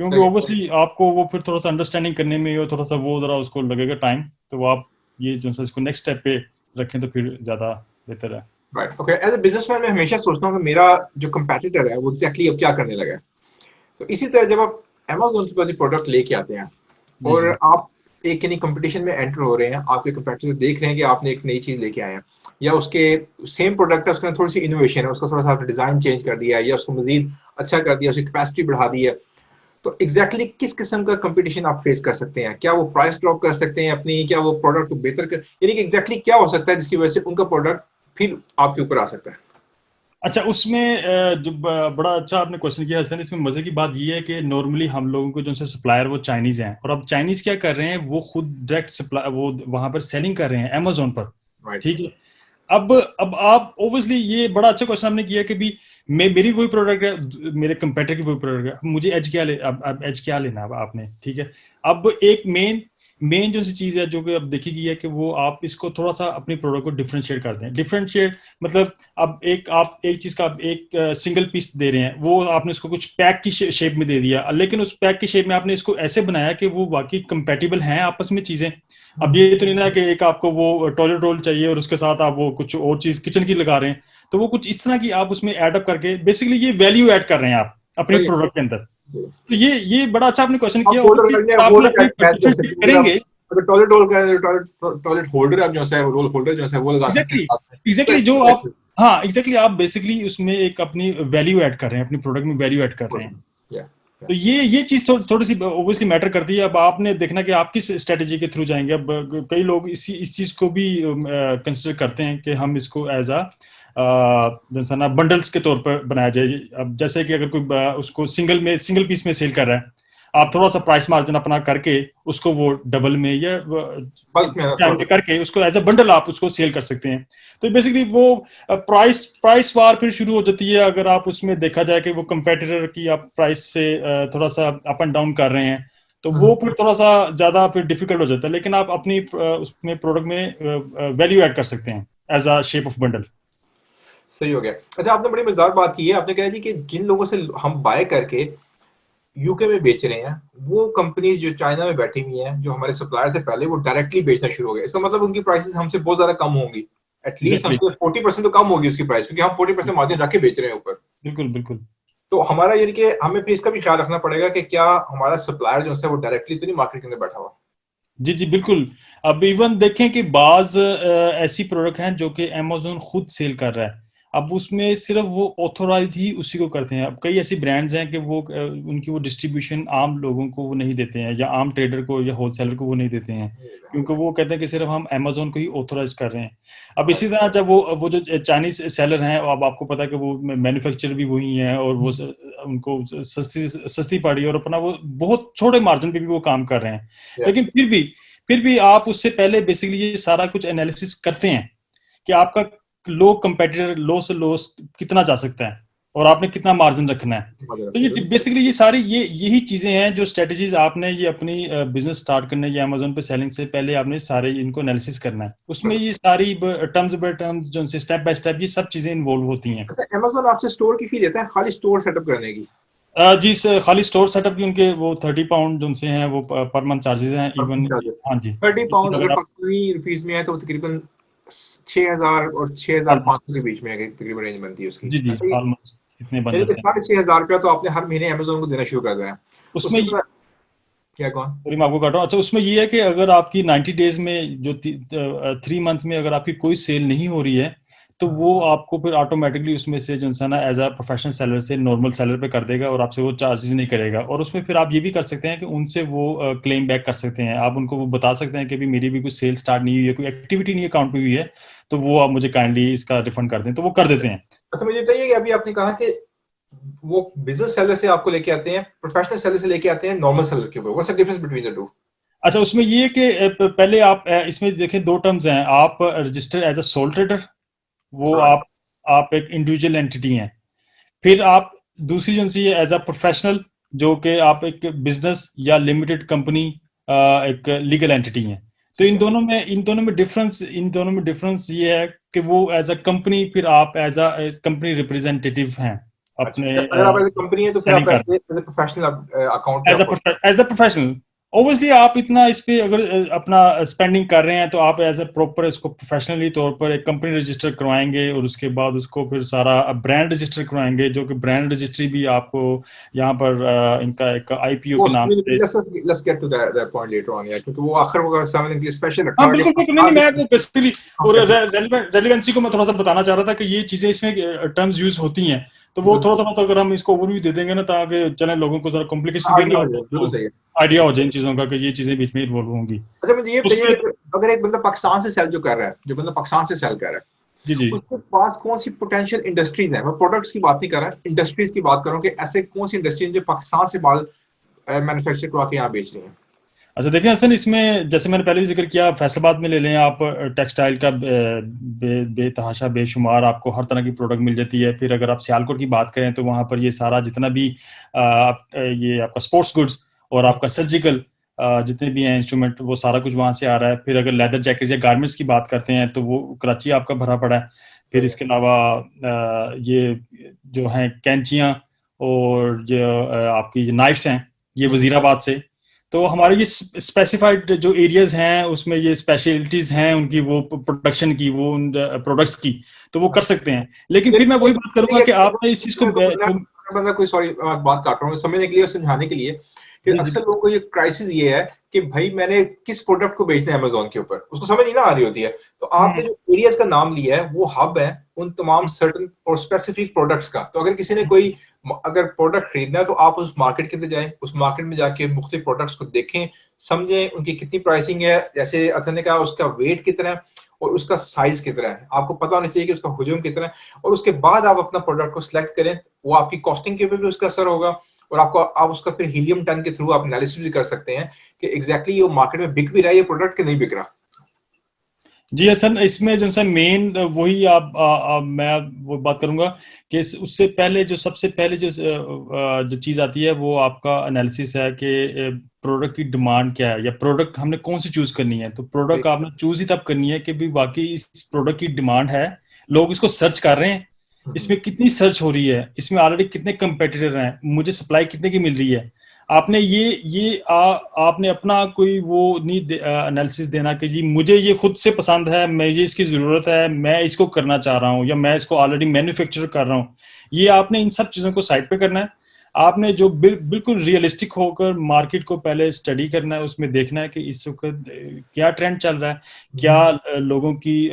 क्योंकि सही ऑब्वियसली आपको वो फिर थोड़ा सा अंडरस्टैंडिंग करने में और थोड़ा सा वो जरा उसको लगेगा टाइम, तो वो आप ये जो है इसको नेक्स्ट स्टेप पे रखें तो फिर ज्यादा बेहतर है। Right. Okay, as a businessman मैं हमेशा सोचता हूँ कि मेरा जो कंपेटिटर है वो एग्जैक्टली अब क्या करने लगा है। तो इसी तरह जब आप Amazon के पास प्रोडक्ट लेके आते हैं जी और जी आप एक यानी कंपटीशन में एंटर हो रहे हैं, आपके कंपेटिटर देख रहे हैं कि आपने एक नई चीज लेके आए हैं, या उसके सेम प्रोडक्ट है उसके अंदर थोड़ी सी इनोवेशन है, उसका थोड़ा सा डिजाइन चेंज कर दिया है या उसको मजीद अच्छा कर दिया, उसकी कैपेसिटी बढ़ा दी है, तो एग्जैक्टली किस किस्म का कंपटीशन आप फेस कर सकते हैं? क्या वो प्राइस ड्रॉप कर सकते हैं अपनी, क्या वो प्रोडक्ट को बेहतर कर, यानी कि एग्जैक्टली क्या हो सकता है जिसकी वजह से उनका प्रोडक्ट फिर आपके ऊपर आ सकता है? अच्छा, उसमें जो बड़ा अच्छा आपने क्वेश्चन किया हसन, इसमें मजे की बात ये है कि नॉर्मली हम लोगों को जो से सप्लायर वो चाइनीज हैं, और अब चाइनीज क्या कर रहे हैं, वो खुद डायरेक्ट सप्लाई वो वहां पर सेलिंग कर रहे हैं अमेजोन पर। राइट। ठीक है। अब आप ऑब्वियसली ये बड़ा अच्छा क्वेश्चन आपने किया कि भी मेरी वही प्रोडक्ट है, मेरे कंपेटर की वही प्रोडक्ट है, मुझे एज क्या ले, अब एज क्या लेना है आपने। ठीक है। अब एक मेन मेन जो सी चीज है जो कि अब देखी गई है कि वो आप इसको थोड़ा सा अपनी प्रोडक्ट को डिफरेंशिएट कर दें। डिफरेंशिएट मतलब अब आप एक चीज का आप एक सिंगल पीस दे रहे हैं, वो आपने उसको कुछ पैक की शेप में दे दिया, लेकिन उस पैक की शेप में आपने इसको ऐसे बनाया कि वो वाकई कंपेटिबल हैं आपस में चीजें। अब ये तो नहीं ना कि एक आपको वो टॉयलेट रोल चाहिए और उसके साथ आप वो कुछ और चीज किचन की लगा रहे हैं, तो वो कुछ इस तरह की आप उसमें ऐड अप करके बेसिकली ये वैल्यू ऐड कर रहे हैं आप अपने सही प्रोडक्ट के अंदर। है। तो ये बड़ा अच्छा आपने क्वेश्चन आप किया। होल्डर Obviously, रखने अगर आप होल्डर अपनी मैच कर डिफरेंशिएट सकते हैं, करेंगे। अगर टॉयलेट रोल का टॉयलेट होल्डर आप जो है रोल होल्डर जो है वो लगा सकते हैं एग्जैक्टली साथ में, तो एग्जैक्टली जो आप, exactly, हाँ एग्जैक्टली आप बेसिकली उसमें एक अपनी वैल्यू ऐड कर रहे हैं, अपनी प्रोडक्ट में वैल्यू ऐड कर रहे हैं। yeah, yeah, तो ये चीज थोड़ी सी ओब्वियसली मैटर करती है। अब आपने देखना कि आप किस स्ट्रेटेजी के थ्रू जाएंगे। अब कई लोग इस चीज को भी कंसिडर करते हैं कि हम इसको एज अ जो ना बंडल्स के तौर पर बनाया जाए। अब जैसे कि अगर कोई उसको सिंगल पीस में सेल कर रहा है, आप थोड़ा सा प्राइस मार्जिन अपना करके उसको वो डबल में या बल्क में टाइम में करके उसको एज अ बंडल आप उसको सेल कर सकते हैं। तो बेसिकली वो प्राइस वार फिर शुरू हो जाती है। अगर आप उसमें देखा जाए कि वो कंपेटिटर की आप प्राइस से थोड़ा सा अप एंड डाउन कर रहे हैं, तो वो फिर थोड़ा सा ज्यादा फिर डिफिकल्ट हो जाता है। लेकिन आप अपनी उसमें प्रोडक्ट में वैल्यू ऐड कर सकते हैं as a shape of bundle. सही हो गया। अच्छा, आपने बड़ी मजेदार बात की है, आपने कहा जी कि जिन लोगों से हम बाय करके यूके में बेच रहे हैं, वो कंपनीज जो चाइना में बैठी हुई हैं, जो हमारे सप्लायर से पहले वो डायरेक्टली बेचना शुरू हो गए, इसका मतलब उनकी प्राइसेस हमसे बहुत ज्यादा कम होंगी, एटलीस्ट एग्जैक्टली। हमसे 40% तो कम होगी उसकी प्राइस, क्योंकि हम 40% मार्जिन रख के बेच रहे हैं ऊपर। बिल्कुल बिल्कुल। तो हमारा यानी कि हमें फिर इसका भी ख्याल रखना पड़ेगा कि क्या हमारा सप्लायर जो है वो डायरेक्टली तो नहीं मार्केट के अंदर बैठा हुआ। जी जी बिल्कुल। अब इवन देखें कि बाज ऐसी प्रोडक्ट हैं जो कि अमेजोन खुद सेल कर रहा है। अब उसमें सिर्फ वो ऑथोराइज ही उसी को करते हैं। अब कई ऐसी ब्रांड्स हैं कि वो उनकी वो डिस्ट्रीब्यूशन आम लोगों को वो नहीं देते हैं, या आम ट्रेडर को या होलसेलर को वो नहीं देते हैं, क्योंकि वो कहते हैं कि सिर्फ हम अमेजोन को ही ऑथोराइज कर रहे हैं। अब इसी तरह जब वो जो चाइनीज सेलर हैं, अब आपको पता है कि वो मैन्युफैक्चर भी वही हैं, और वो उनको सस्ती पड़ी, और अपना वो बहुत छोटे मार्जिन पे भी वो काम कर रहे हैं। लेकिन फिर भी आप उससे पहले बेसिकली ये सारा कुछ एनालिसिस करते हैं कि आपका लो कंपेटिटर लो से लो कितना जा सकता है, और आपने कितना मार्जिन रखना है। तो ये बेसिकली ये सारी यही चीजें हैं जो स्ट्रेटजीज आपने ये अपनी बिजनेस स्टार्ट करने या अमेजोन पे सेलिंग से पहले आपने सारे इनको एनालिसिस करना है। उसमें ये सारी टर्म्स बाय टर्म्स जो स्टेप बाय स्टेप ये सब चीजें इन्वॉल्व होती हैं। अच्छा, अमेजोन आपसे स्टोर की फी लेता है खाली स्टोर सेटअप करने की? जी खाली स्टोर सेटअप की उनके वो 30 पाउंड उनसे हैं, वो पर मंथ चार्जेस हैं इवन। हाँ जी। 30 पाउंड अगर अगर आप पाकिस्तानी रुपीस में है तो तकरीबन 6,000 और 6,500 के बीच में तकरीबन रेंज बनती है उसकी, जी जी ऐसा ही है? ऑलमोस्ट इतने बन यानी कि जाते हैं। 6,500 रुपया तो आपने हर महीने अमेजोन को देना शुरू कर दिया है। उसमें उसके बाद क्या कौन? सॉरी मैं आपको काट रहा हूँ। अच्छा, उसमें ये है कि अगर आपकी 90 डेज में जो 3 मंथ में अगर आपकी कोई सेल नहीं हो रही है, तो वो आपको फिर ऑटोमेटिकली उसमें से जो है ना एज अ प्रोफेशनल सेलर से नॉर्मल सेलर पे कर देगा और आपसे वो चार्जेस नहीं करेगा। और उसमें फिर आप ये भी कर सकते हैं कि उनसे वो क्लेम बैक कर सकते हैं। आप उनको वो बता सकते हैं कि भी मेरी भी कोई सेल स्टार्ट नहीं हुई है, कोई एक्टिविटी नहीं अकाउंट में हुई है, तो वो आप मुझे काइंडली इसका रिफंड कर दें, तो वो कर देते हैं। अच्छा मुझे बताइए कि अभी आपने कहा कि वो बिजनेस सेलर से आपको लेके आते हैं, प्रोफेशनल सेलर से लेके आते हैं नॉर्मल सेलर के ऊपर, what's the difference between the two? अच्छा, उसमें ये है कि पहले आप इसमें देखें दो टर्म्स हैं। आप register as a sole trader, वो राइट। आप एक इंडिविजुअल एंटिटी हैं। फिर आप दूसरी जो सी है एज अ प्रोफेशनल, जो कि आप एक बिजनेस या लिमिटेड कंपनी, एक लीगल एंटिटी हैं। तो ठीक है। इन दोनों में डिफरेंस ये है कि वो एज अ कंपनी, फिर आप एज अ कंपनी रिप्रेजेंटेटिव हैं अच्छा, अपने अगर आप एज ए कंपनी है तो फिर सेलिंग आप कर एज ए प्रोफेशनल अकाउंट पे आपको। As a professional. ओबियसली आप इतना इस पे अगर अपना स्पेंडिंग कर रहे हैं तो आप एज अ प्रॉपर इसको प्रोफेशनली तौर पर एक कंपनी रजिस्टर करवाएंगे और उसके बाद उसको फिर सारा ब्रांड रजिस्टर करवाएंगे, जो कि ब्रांड रजिस्ट्री भी आपको यहाँ पर इनका एक आईपीओ वो के नाम से। Let's get to that point later on यार, क्योंकि वो आखिर वो समझने के लिए स्पेशल रखा हाँ हुआ है बिल्कुल बिल्कुल, नहीं नहीं, कि मैं बेसिकली हम और कैसे। रेलिवेंसी को मैं थोड़ा सा बताना चाह रहा था कि ये चीजें इसमें टर्म्स यूज होती हैं, तो वो थोड़ा थोड़ा तो अगर हम इसको ओवरव्यू दे देंगे ना, ताकि चले लोगों को जरा कॉम्प्लिकेशन भी ना आइडिया हो जाए, हो, बिल्कुल तो सही है। आइडिया हो जाए इन चीजों का कि ये चीजें बीच में इन्वॉल्व होंगी अच्छा मुझे ये बताइए उसमें। कि अगर एक बंदा पाकिस्तान से सेल जो कर रहा है, जो बंदा पाकिस्तान से सेल कर रहा है, जी जी। उसके पास कौन सी पोटेंशियल इंडस्ट्रीज है? मैं प्रोडक्ट्स की बात नहीं कर रहा, इंडस्ट्रीज की बात कर रहा हूँ कि ऐसे कौन सी इंडस्ट्री जो पाकिस्तान से माल मैन्युफैक्चर करवा के यहाँ बेच रही है। अच्छा देखिए हसन, इसमें जैसे मैंने पहले भी जिक्र किया, फैसलाबाद में ले लें आप, टेक्सटाइल का बेतहाशा बेशुमार आपको हर तरह की प्रोडक्ट मिल जाती है। फिर अगर आप सियालकोट की बात करें तो वहाँ पर ये सारा जितना भी ये आपका स्पोर्ट्स गुड्स और आपका सर्जिकल जितने भी हैं इंस्ट्रूमेंट, वो सारा कुछ वहाँ से आ रहा है। फिर अगर लेदर जैकेट्स या गारमेंट्स की बात करते हैं तो वो कराची आपका भरा पड़ा है। फिर सही है। इसके अलावा ये जो हैं कैंचियाँ और जो आपकी नाइफ्स हैं, ये वजीराबाद से। तो हमारे ये स्पेसिफाइड जो एरियाज हैं उसमें ये स्पेशलिटीज हैं उनकी, वो प्रोडक्शन की, वो उन प्रोडक्ट्स की, तो वो कर सकते हैं। लेकिन फिर मैं वही बात करूंगा कि आपने इस चीज को बंदा कोई, सॉरी बात काट रहा हूँ, समझने के लिए समझाने के लिए कि जी जी अक्सर लोगों को ये क्राइसिस ये है कि भाई मैंने किस प्रोडक्ट को बेचना है अमेजोन के ऊपर, उसको समझ नहीं ना आ रही होती है। तो आपने जो एरियाज का नाम लिया है वो हब है उन तमाम सर्टन और स्पेसिफिक प्रोडक्ट्स का। तो अगर किसी ने कोई अगर प्रोडक्ट खरीदना है तो आप उस मार्केट के अंदर जाएं, उस मार्केट में जाके मुख्तलिफ प्रोडक्ट्स को देखें, समझें उनकी कितनी प्राइसिंग है, जैसे अतन ने कहा उसका वेट कितना है और उसका साइज कितना है, आपको पता होना चाहिए कि उसका हुजूम कितना है, और उसके बाद आप अपना प्रोडक्ट को सिलेक्ट करें। वो आपकी कॉस्टिंग के ऊपर भी उसका असर होगा, और आपको आप उसका फिर हीलियम टन के थ्रू आप एनालिसिस भी कर सकते हैं कि एग्जैक्टली ये मार्केट में बिक भी रहा है ये प्रोडक्ट कि नहीं बिक रहा। जी हसन, इसमें जो सा मेन वही मैं वो बात करूंगा कि उससे पहले जो सबसे पहले जो चीज़ आती है वो आपका एनालिसिस है कि प्रोडक्ट की डिमांड क्या है या प्रोडक्ट हमने कौन सी चूज करनी है। तो प्रोडक्ट आपने चूज ही तब करनी है कि भी वाकई इस प्रोडक्ट की डिमांड है, लोग इसको सर्च कर रहे हैं, इसमें कितनी सर्च हो रही है, इसमें ऑलरेडी कितने कंपेटिटर हैं, मुझे सप्लाई कितने की मिल रही है। आपने आपने अपना कोई वो नहीं एनालिसिस देना कि जी मुझे ये खुद से पसंद है, मुझे इसकी ज़रूरत है, मैं इसको करना चाह रहा हूँ, या मैं इसको ऑलरेडी मैन्युफैक्चर कर रहा हूँ। ये आपने इन सब चीज़ों को साइड पे करना है। आपने जो बिल्कुल रियलिस्टिक होकर मार्केट को पहले स्टडी करना है, उसमें देखना है कि इस वक्त क्या ट्रेंड चल रहा है, क्या लोगों की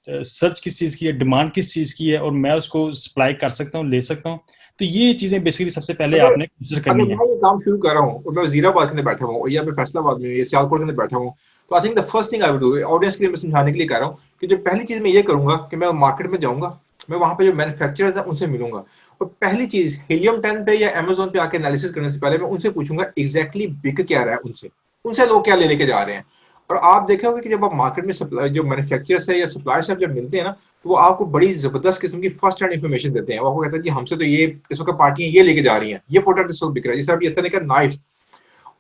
सर्च किस चीज़ की है, डिमांड किस चीज़ की है, और मैं उसको सप्लाई कर सकता हूँ, ले सकता हूँ। तो ये चीज़ें बेसिकली सबसे पहले अगर आपने कंसिडर अगर करनी है। मैं ये काम शुरू कर रहा हूँ और मैं वजीराबाद के अंदर बैठा हूँ या मैं फैसलाबाद में या सियालकोट के अंदर बैठा हूँ, तो I think the first thing I will do, audience के लिए मैं समझाने के लिए कह रहा हूँ कि जो पहली चीज मैं ये करूंगा कि मैं मार्केट में जाऊंगा, मैं वहां पे जो मैन्युफैक्चरर्स हैं उनसे मिलूंगा, और पहली चीज हीलियम 10 पे या अमेजोन पे आके एनालिसिस करने से पहले मैं उनसे पूछूंगा एग्जैक्टली बिक क्या रहा है, उनसे उनसे लोग क्या लेके जा रहे हैं। और आप देखोगे कि जब आप मार्केट में सप्लाई जो मैन्युफैक्चरर्स है या सप्लायर्स है जब मिलते हैं ना, तो वो आपको बड़ी जबरदस्त किस्म की फर्स्ट हैंड इन्फॉर्मेशन देते हैं। वो आपको कहते हैं कि हमसे तो ये इस वक्त पार्टियां ये लेके जा रही हैं, ये प्रोडक्ट इस वक्त बिक रहा है। जैसे अभी इतने का नाइफ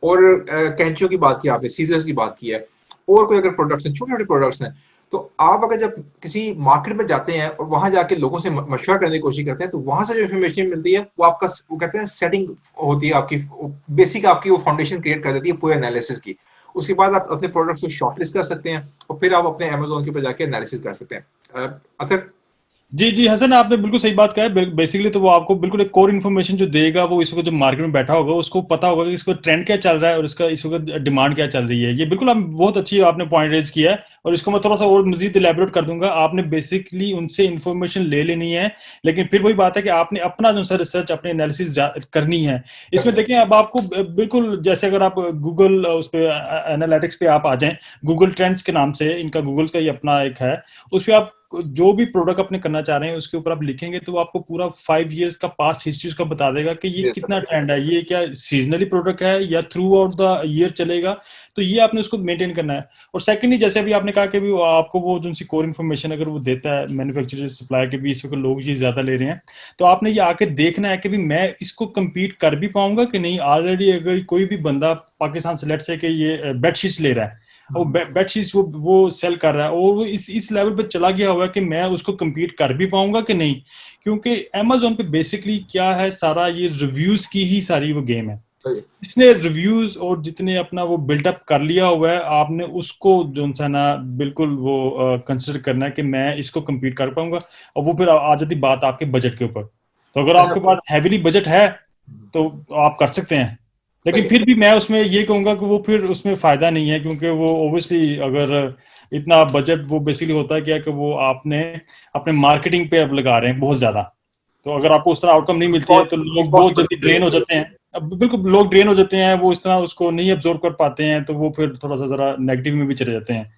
और कैंचियों की बात की आपने, सीजर्स की बात की है, और कोई अगर प्रोडक्ट्स हैं, छोटे छोटे प्रोडक्ट्स हैं, तो आप अगर जब किसी मार्केट में जाते हैं और वहां जाके लोगों से मशवरा करने की कोशिश करते हैं, तो वहां से जो इन्फॉर्मेशन मिलती है वो आपका, वो कहते हैं सेटिंग होती है आपकी, बेसिक आपकी वो फाउंडेशन क्रिएट कर देती है पूरे एनालिसिस की। उसके बाद आप अपने प्रोडक्ट्स को शॉर्टलिस्ट कर सकते हैं और फिर आप अपने अमेजोन के ऊपर जाके एनालिसिस कर सकते हैं। अतर। जी जी हसन, आपने बिल्कुल सही बात कहा है। बेसिकली तो वो आपको बिल्कुल एक कोर इन्फॉर्मेशन जो देगा, वो इस वक्त जो मार्केट में बैठा होगा उसको पता होगा कि इसको ट्रेंड क्या चल रहा है और इसका इस वक्त डिमांड क्या चल रही है। ये बिल्कुल हम बहुत अच्छी आपने पॉइंट रेज किया है, और इसको मैं थोड़ा सा और मजीद इलेबोरेट कर दूंगा। आपने बेसिकली उनसे इन्फॉर्मेशन ले लेनी है, लेकिन फिर वही बात है कि आपने अपना जो सा रिसर्च, अपनी एनालिसिस करनी है। इसमें देखें, अब आपको बिल्कुल जैसे अगर आप गूगल उस पे एनालिटिक्स पे आप आ जाएं, गूगल ट्रेंड्स के नाम से, इनका गूगल का ही अपना एक है, उस पे आप जो भी प्रोडक्ट अपने करना चाह रहे हैं उसके ऊपर आप लिखेंगे तो वो आपको पूरा 5 इयर्स का पास्ट हिस्ट्री उसका बता देगा कि ये दे कितना सकते ट्रेंड है, ये क्या सीजनली प्रोडक्ट है या थ्रू आउट द ईयर चलेगा। तो ये आपने उसको मेंटेन करना है। और सेकंडली, जैसे अभी आपने कहा कि भी आपको वो जो सी कोर इन्फॉर्मेशन अगर वो देता है मैन्युफैक्चरर सप्लायर के भी, इस वक्त लोग ये ज्यादा ले रहे हैं, तो आपने ये आके देखना है कि भी मैं इसको कम्पीट कर भी पाऊंगा कि नहीं। ऑलरेडी अगर कोई भी बंदा पाकिस्तान से लेट से कि ये बेडशीट्स ले रहा है, और हैं। बेडशीट्स वो सेल कर रहा है, और वो इस लेवल पे चला गया हुआ है कि मैं उसको compete कर भी पाऊंगा कि नहीं। क्योंकि Amazon पे बेसिकली क्या है, सारा ये रिव्यूज की ही सारी वो गेम है। सही है। इसने रिव्यूज और जितने अपना वो बिल्डअप कर लिया हुआ है, आपने उसको जो सा ना बिल्कुल वो कंसिडर करना है कि मैं इसको compete कर पाऊंगा। और वो फिर आ जाती बात आपके बजट के ऊपर। तो अगर अच्छा। आपके पास हैवीली बजट है तो आप कर सकते हैं, सही लेकिन है। फिर भी मैं उसमें ये कहूंगा कि वो फिर उसमें फायदा नहीं है, क्योंकि वो ओब्वियसली अगर इतना बजट, वो बेसिकली होता है क्या कि वो आपने अपने मार्केटिंग पे अब लगा रहे हैं बहुत ज्यादा। तो अगर आपको उस तरह आउटकम नहीं मिलती है कॉस्ट तो लोग कॉस्ट बहुत बढ़ जल्दी जाती है। ड्रेन हो जाते हैं। अब बिल्कुल लोग ड्रेन हो जाते हैं, वो इस तरह उसको नहीं एब्जॉर्व कर पाते हैं, तो वो फिर थोड़ा सा जरा नेगेटिव में भी चले जाते हैं।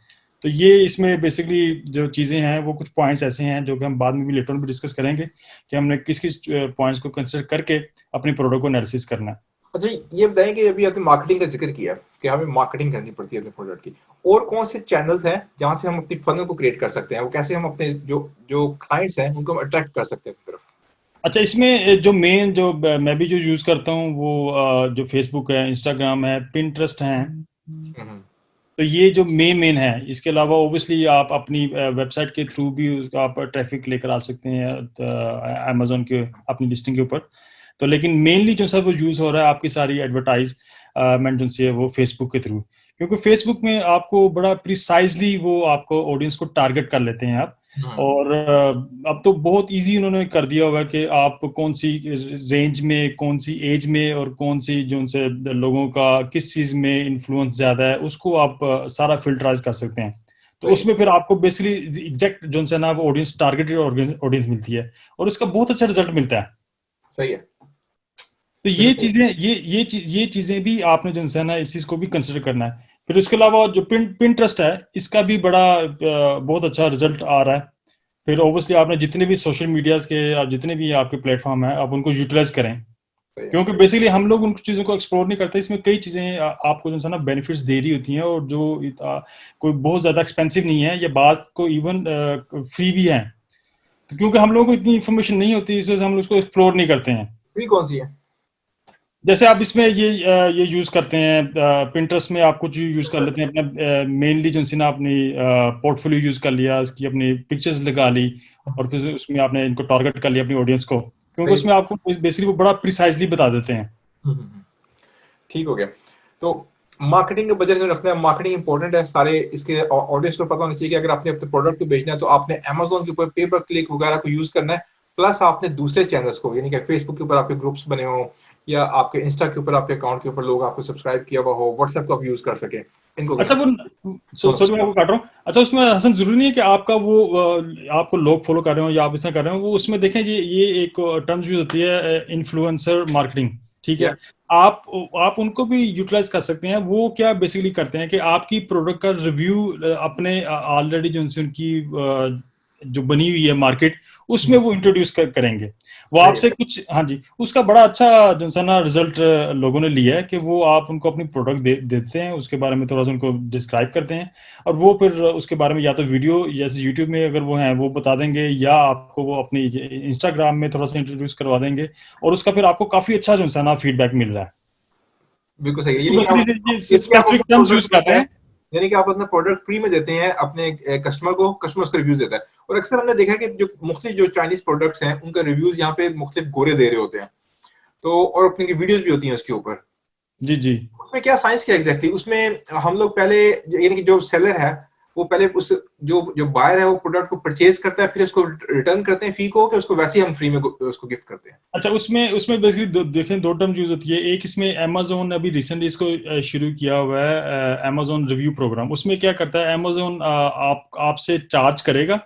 तो ये इसमें बेसिकली जो चीजें हैं, वो कुछ पॉइंट्स ऐसे हैं जो कि हम बाद में भी लेटर ऑन भी डिस्कस करेंगे कि हमने किस किस पॉइंट्स को कंसिडर करके अपने प्रोडक्ट को एनालिसिस करना है। अच्छा, ये बताएं कि अभी आपने मार्केटिंग का जिक्र किया कि हमें मार्केटिंग करनी पड़ती है अपने प्रोडक्ट की, और कौन से चैनल्स हैं जहां से हम अपनी फनल को क्रिएट कर सकते हैं, वो कैसे हम अपने जो जो क्लाइंट्स हैं उनको अट्रैक्ट कर सकते हैं अपनी तरफ। अच्छा, इसमें जो मेन जो मैं भी जो यूज करता हूँ वो जो फेसबुक है, इंस्टाग्राम है, पिंटरेस्ट है। हम्म। तो ये जो मेन है, इसके अलावा ओब्वियसली आप अपनी वेबसाइट के थ्रू भी आप ट्रैफिक लेकर आ सकते हैं अमेजोन के अपनी लिस्टिंग के ऊपर। तो लेकिन मेनली जो सब यूज हो रहा है आपकी सारी एडवर्टाइजमेंट जो है वो फेसबुक के थ्रू, क्योंकि फेसबुक में आपको बड़ा प्रिसाइजली वो आपको ऑडियंस को टारगेट कर लेते हैं आप। हम्म। और अब तो बहुत इजी उन्होंने कर दिया हुआ है कि आप कौन सी रेंज में, कौन सी एज में, और कौन सी जो उनसे लोगों का किस चीज में इन्फ्लुएंस ज्यादा है, उसको आप सारा फिल्टराइज कर सकते हैं। तो सही है। उसमें फिर आपको बेसिकली एग्जैक्ट जो है ना वो ऑडियंस, टारगेटेड ऑडियंस मिलती है, और उसका बहुत अच्छा रिजल्ट मिलता है। सही है। तो ये बिल्कुल। चीजें, ये चीजें भी आपने जो है ना इस चीज को भी कंसिडर करना है। फिर उसके अलावा जो पिंटरेस्ट है, इसका भी बड़ा बहुत अच्छा रिजल्ट आ रहा है। फिर ऑब्वियसली आपने जितने भी सोशल मीडियाज के, आप जितने भी आपके प्लेटफॉर्म हैं, आप उनको यूटिलाइज करें। सही है। क्योंकि बेसिकली हम लोग उन चीज़ों को एक्सप्लोर नहीं करते। इसमें कई चीज़ें आपको जो है ना बेनिफिट्स दे रही होती हैं, और जो कोई बहुत ज़्यादा एक्सपेंसिव नहीं है, या बात को इवन फ्री भी है। तो क्योंकि हम लोगों को इतनी इन्फॉर्मेशन नहीं होती, इस वजह से हम उसको एक्सप्लोर नहीं करते हैं। फ्री कौन सी है? जैसे आप इसमें ये यूज करते हैं, पिंटरेस्ट में आप कुछ यूज कर लेते हैं अपना मेनली जो है ना अपनी पोर्टफोलियो यूज कर लिया, उसकी अपनी पिक्चर्स लगा ली, और फिर उसमें आपने इनको टारगेट कर लिया अपनी ऑडियंस को, क्योंकि सही है। उसमें आपको बेसिकली वो बड़ा प्रिसाइजली बता देते हैं। हम्म। ठीक हो गया। तो मार्केटिंग का बजट रखना है, मार्केटिंग इंपॉर्टेंट है, सारे इसके ऑडियंस को पता होना चाहिए कि अगर आपने अपने प्रोडक्ट को बेचना है तो आपने अमेजोन के ऊपर पे पर क्लिक वगैरह को यूज करना है, प्लस आपने दूसरे चैनल्स को, यानी कि फेसबुक के ऊपर आपके ग्रुप्स बने हो, या आपके इंस्टा के ऊपर आपके अकाउंट के ऊपर लोग आपको सब्सक्राइब किया हुआ हो, व्हाट्सएप को आप यूज कर सके, इनको अच्छा, करना वो दोनों। सॉरी मैं आपको काट रहा हूँ। अच्छा, उसमें हसन जरूरी नहीं है कि आपका वो आपको लोग फॉलो कर रहे हो या आप इसमें कर रहे हो। वो उसमें देखें, ये एक टर्म्स यूज होती है, इन्फ्लुएंसर मार्केटिंग। ठीक या है। आप आप उनको भी यूटिलाइज कर सकते हैं। वो क्या बेसिकली करते हैं कि आपकी प्रोडक्ट का रिव्यू अपने ऑलरेडी जो उनकी जो बनी हुई है मार्केट, उसमें वो इंट्रोड्यूस करेंगे। वो सही है। आपसे कुछ, हाँ जी, उसका बड़ा अच्छा जो है ना रिजल्ट लोगों ने लिया है कि वो आप उनको अपनी प्रोडक्ट देते हैं, उसके बारे में थोड़ा सा उनको डिस्क्राइब करते हैं, और वो फिर उसके बारे में या तो वीडियो जैसे यूट्यूब में अगर वो हैं वो बता देंगे, या आपको वो अपनी इंस्टाग्राम में थोड़ा सा इंट्रोड्यूस करवा देंगे, और उसका फिर आपको काफी अच्छा जो है ना फीडबैक मिल रहा है। बिल्कुल सही है। इसको बेसिकली ये यानी कि आप स्पेसिफिक अपना टर्म्स यूज प्रोडक्ट कर रहे हैं। यानी कि आप अपना प्रोडक्ट फ्री में देते हैं अपने कस्टमर को, कस्टमर उसका रिव्यूज देता है। और अक्सर हमने देखा है कि जो मुख्तलिफ जो चाइनीज प्रोडक्ट्स हैं उनका रिव्यूज यहाँ पे मुख्तलिफ गोरे दे रहे होते हैं, तो और अपनी वीडियोस भी होती हैं उसके ऊपर। जी जी। उसमें क्या साइंस क्या एग्जैक्टली उसमें हम लोग पहले, यानी कि जो सेलर है वो पहले उस जो जो बायर है वो प्रोडक्ट को परचेज करता है, फिर उसको रिटर्न करते हैं फी को, कि उसको वैसे ही हम फ्री में उसको गिफ्ट करते हैं? अच्छा, उसमें उसमें बेसिकली देखें दो टर्म यूज होती है। एक इसमें अमेजोन ने अभी रिसेंटली इसको शुरू किया हुआ है, अमेजोन रिव्यू प्रोग्राम। उसमें क्या करता है अमेजोन, आप आपसे चार्ज करेगा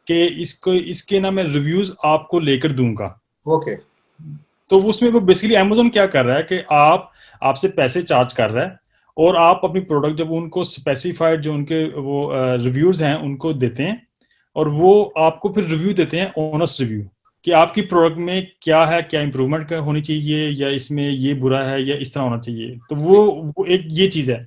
कि इसको इसके ना मैं रिव्यूज आपको लेकर दूंगा। ओके। तो उसमें वो बेसिकली अमेजोन क्या कर रहा है कि आप आपसे पैसे चार्ज कर रहा है, और आप अपनी प्रोडक्ट जब उनको स्पेसिफाइड जो उनके वो रिव्यूज हैं उनको देते हैं, और वो आपको फिर रिव्यू देते हैं, ऑनेस्ट रिव्यू, कि आपकी प्रोडक्ट में क्या है, क्या इंप्रूवमेंट होनी चाहिए, या इसमें ये बुरा है या इस तरह होना चाहिए। तो वो एक ये चीज है।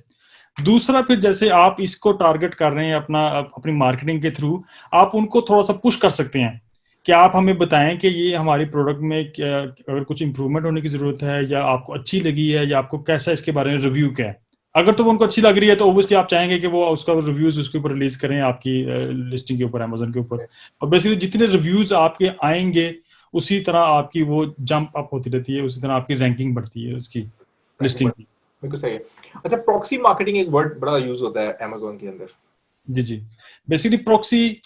दूसरा, फिर जैसे आप इसको टारगेट कर रहे हैं अपनी मार्केटिंग के थ्रू, आप उनको थोड़ा सा पुश कर सकते हैं कि आप हमें बताएं कि ये हमारी प्रोडक्ट में क्या, अगर कुछ इंप्रूवमेंट होने की जरूरत है, या आपको अच्छी लगी है, या आपको कैसा इसके बारे में रिव्यू क्या है। अगर तो वो उनको अच्छी लग रही है तो ऑब्वियसली आप चाहेंगे कि वो उसका रिव्यूज उसके ऊपर रिलीज करें, आपकी लिस्टिंग के ऊपर, अमेजोन के ऊपर। और बेसिकली जितने रिव्यूज आपके आएंगे उसी तरह आपकी वो जंप अप होती रहती है, उसी तरह आपकी रैंकिंग बढ़ती है उसकी लिस्टिंग की। बिल्कुल सही है। अच्छा, प्रॉक्सी मार्केटिंग एक वर्ड बड़ा यूज होता है अमेजोन के अंदर। जी जी। बेसिकली प्रॉक्सी,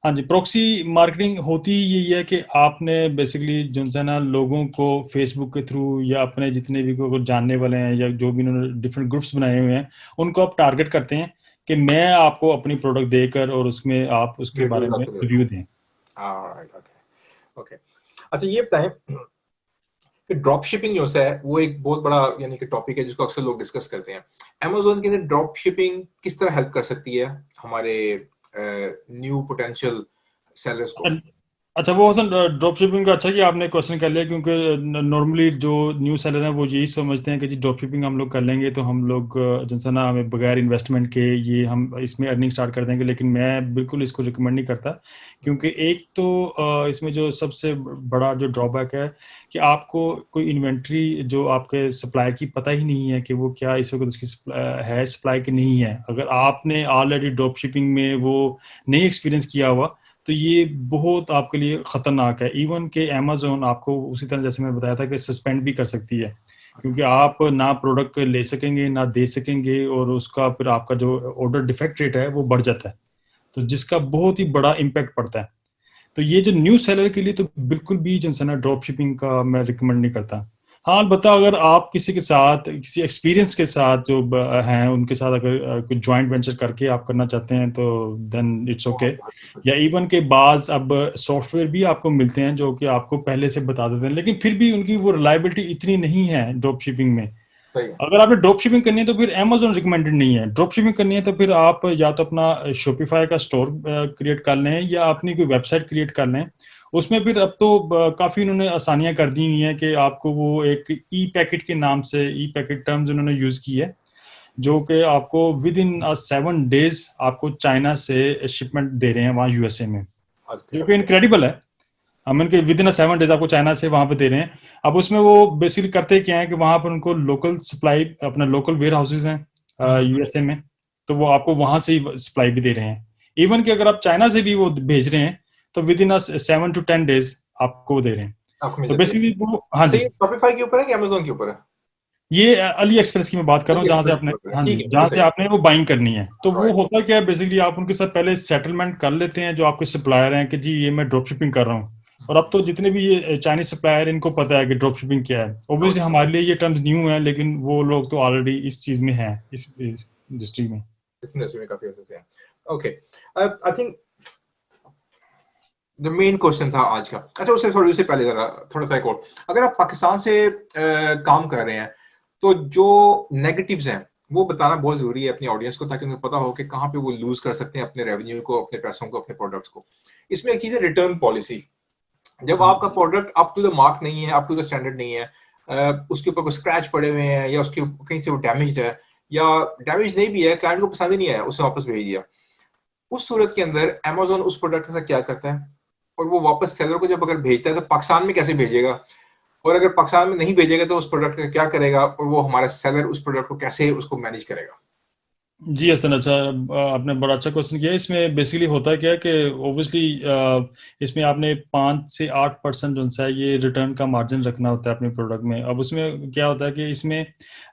हाँ जी, प्रॉक्सी मार्केटिंग होती यही है कि आपने बेसिकली जो है ना लोगों को फेसबुक के थ्रू, या अपने जितने भी को जानने वाले हैं, या जो भी उन्होंने डिफरेंट ग्रुप्स बनाए हुए हैं, उनको आप टारगेट करते हैं कि मैं आपको अपनी प्रोडक्ट देकर और उसमें आप उसके बारे रिव्यूज में आपको देता रिव्यू हूँ। दें। Alright, okay okay. अच्छा, ये बताएं कि ड्रॉप शिपिंग जो है वो एक बहुत बड़ा यानी कि टॉपिक है जिसको अक्सर लोग डिस्कस करते हैं। अमेजोन के अंदर ड्रॉप शिपिंग किस तरह हेल्प कर सकती है हमारे न्यू पोटेंशियल सेलर्स को? अच्छा, वो हसन ड्रॉप शिपिंग का अच्छा कि आपने क्वेश्चन कर लिया, क्योंकि नॉर्मली जो न्यू सेलर हैं वो यही समझते हैं कि जी ड्रॉप शिपिंग हम लोग कर लेंगे तो हम लोग जो है ना हमें बगैर इन्वेस्टमेंट के ये हम इसमें अर्निंग स्टार्ट कर देंगे। लेकिन मैं बिल्कुल इसको रिकमेंड नहीं करता, क्योंकि एक तो इसमें जो सबसे बड़ा जो ड्रॉबैक है कि आपको कोई इन्वेंट्री जो आपके सप्लायर की पता ही नहीं है कि वो क्या इस वक्त उसकी है सप्लाई की नहीं है। अगर आपने ऑलरेडी ड्रॉप शिपिंग में वो नहीं एक्सपीरियंस किया हुआ तो ये बहुत आपके लिए खतरनाक है। इवन के अमेजोन आपको उसी तरह जैसे मैं बताया था कि सस्पेंड भी कर सकती है, क्योंकि आप ना प्रोडक्ट ले सकेंगे ना दे सकेंगे, और उसका फिर आपका जो ऑर्डर डिफेक्ट रेट है वो बढ़ जाता है, तो जिसका बहुत ही बड़ा इम्पैक्ट पड़ता है। तो ये जो न्यू सेलर के लिए तो बिल्कुल भी जो है ना ड्रॉप शिपिंग का मैं रिकमेंड नहीं करता। हाँ, अलबत्ता अगर आप किसी के साथ किसी एक्सपीरियंस के साथ जो हैं उनके साथ अगर कुछ जॉइंट वेंचर करके आप करना चाहते हैं तो देन इट्स ओके। या इवन के बाज अब सॉफ्टवेयर भी आपको मिलते हैं जो कि आपको पहले से बता देते हैं, लेकिन फिर भी उनकी वो रिलायबिलिटी इतनी नहीं है ड्रॉप शिपिंग में। सही है। अगर आपने ड्रॉप शिपिंग करनी है तो फिर अमेजोन रिकमेंडेड नहीं है। ड्रॉप शिपिंग करनी है तो फिर आप या तो अपना शॉपिफाई का स्टोर क्रिएट कर लें, या अपनी कोई वेबसाइट क्रिएट कर लें। उसमें फिर अब तो काफी उन्होंने आसानियां कर दी हुई हैं कि आपको वो एक ई पैकेट के नाम से, ई पैकेट टर्म्स उन्होंने यूज की है, जो कि आपको विद इन 7 days आपको चाइना से शिपमेंट दे रहे हैं वहाँ यूएसए में, जो कि इनक्रेडिबल है। हम इनके विद इन 7 days आपको चाइना से वहां पे दे रहे हैं। अब उसमें वो बेसिकली करते क्या है कि वहां पर उनको लोकल सप्लाई, अपना लोकल वेयर हाउसेज हैं यूएसए में, तो वो आपको वहां से ही सप्लाई भी दे रहे हैं। इवन कि अगर आप चाइना से भी वो भेज रहे हैं तो विद इन 7 to 10 days आपको वो दे रहे हैं। आपको मिल तो जाती है। बेसिकली वो, हाँ तो जी, ये शॉपिफाई के ऊपर है कि अमेजोन के ऊपर है? ये अली एक्सप्रेस की मैं बात कर रहा हूँ, अली जहां से एक्सप्रेस के आपने, ऊपर है, हाँ ठीक जी, है, जहां बिल्कुल से सही। आपने वो बाइंग करनी है। तो वो राइट। होता क्या है बेसिकली, आप उनके साथ पहले सेटलमेंट कर लेते हैं जो आपके सप्लायर हैं कि जी ये मैं ड्रॉप शिपिंग कर रहा हूँ। और अब तो जितने भी ये चाइनीज सप्लायर, इनको पता है कि ड्रॉप शिपिंग क्या है। ऑब्वियसली हमारे लिए ये टर्म्स न्यू है, लेकिन वो लोग तो ऑलरेडी इस चीज में है, इस इंडस्ट्री में। इस इंडस्ट्री में काफी अच्छे से है। Okay, I think the main question था आज का। अच्छा, उससे पहले जरा थोड़ा सा एक और, अगर आप पाकिस्तान से काम कर रहे हैं तो जो नेगेटिव्स हैं वो बताना बहुत जरूरी है अपनी ऑडियंस को, ताकि उन्हें पता हो कि कहाँ पे वो लूज कर सकते हैं अपने रेवेन्यू को, अपने पैसों को, अपने प्रोडक्ट्स को। इसमें एक चीज है रिटर्न पॉलिसी। जब आपका product up to the mark नहीं है, अप टू द स्टैंडर्ड नहीं है, उसके ऊपर कोई स्क्रैच पड़े हुए हैं, या उसके कहीं से वो डैमेज्ड है, या डैमेज नहीं भी है, क्लाइंट को पसंद ही नहीं आया, उसे वापस भेज दिया, उस सूरत के अंदर अमेजोन उस प्रोडक्ट के साथ क्या करता है? और वो वापस सेलर को जब अगर भेजता है तो पाकिस्तान में कैसे भेजेगा? और अगर पाकिस्तान में नहीं भेजेगा तो उस प्रोडक्ट का क्या करेगा? और वो हमारा सेलर उस प्रोडक्ट को कैसे उसको मैनेज करेगा? जी हसन, अच्छा आपने बड़ा अच्छा क्वेश्चन किया। इसमें बेसिकली होता क्या है कि ओब्वियसली इसमें आपने 5 से 8% जो सा है ये रिटर्न का मार्जिन रखना होता है अपने प्रोडक्ट में। अब उसमें क्या होता है कि इसमें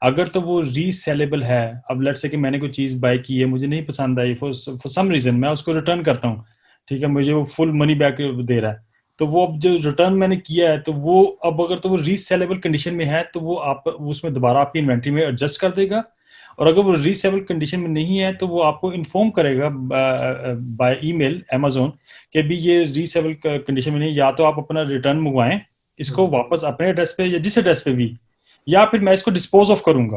अगर तो वो रीसेलेबल है, अब लेट्स से कि मैंने कोई चीज़ बाय की है, मुझे नहीं पसंद आई, फॉर सम रीज़न मैं उसको रिटर्न करता हूँ, ठीक है, मुझे वो फुल मनी बैक दे रहा है, तो वो अब जो रिटर्न मैंने किया है तो वो अब अगर तो वो रीसेलेबल कंडीशन में है तो वो आप उसमें दोबारा आपकी इन्वेंट्री में एडजस्ट कर देगा। और अगर वो रीसेबल कंडीशन में नहीं है तो वो आपको इन्फॉर्म करेगा बाय ईमेल अमेजोन कि भी ये रीसेबल कंडीशन में नहीं, या तो आप अपना रिटर्न मंगवाएं इसको वापस अपने एड्रेस पे या जिस एड्रेस पे भी, या फिर मैं इसको डिस्पोज ऑफ करूंगा।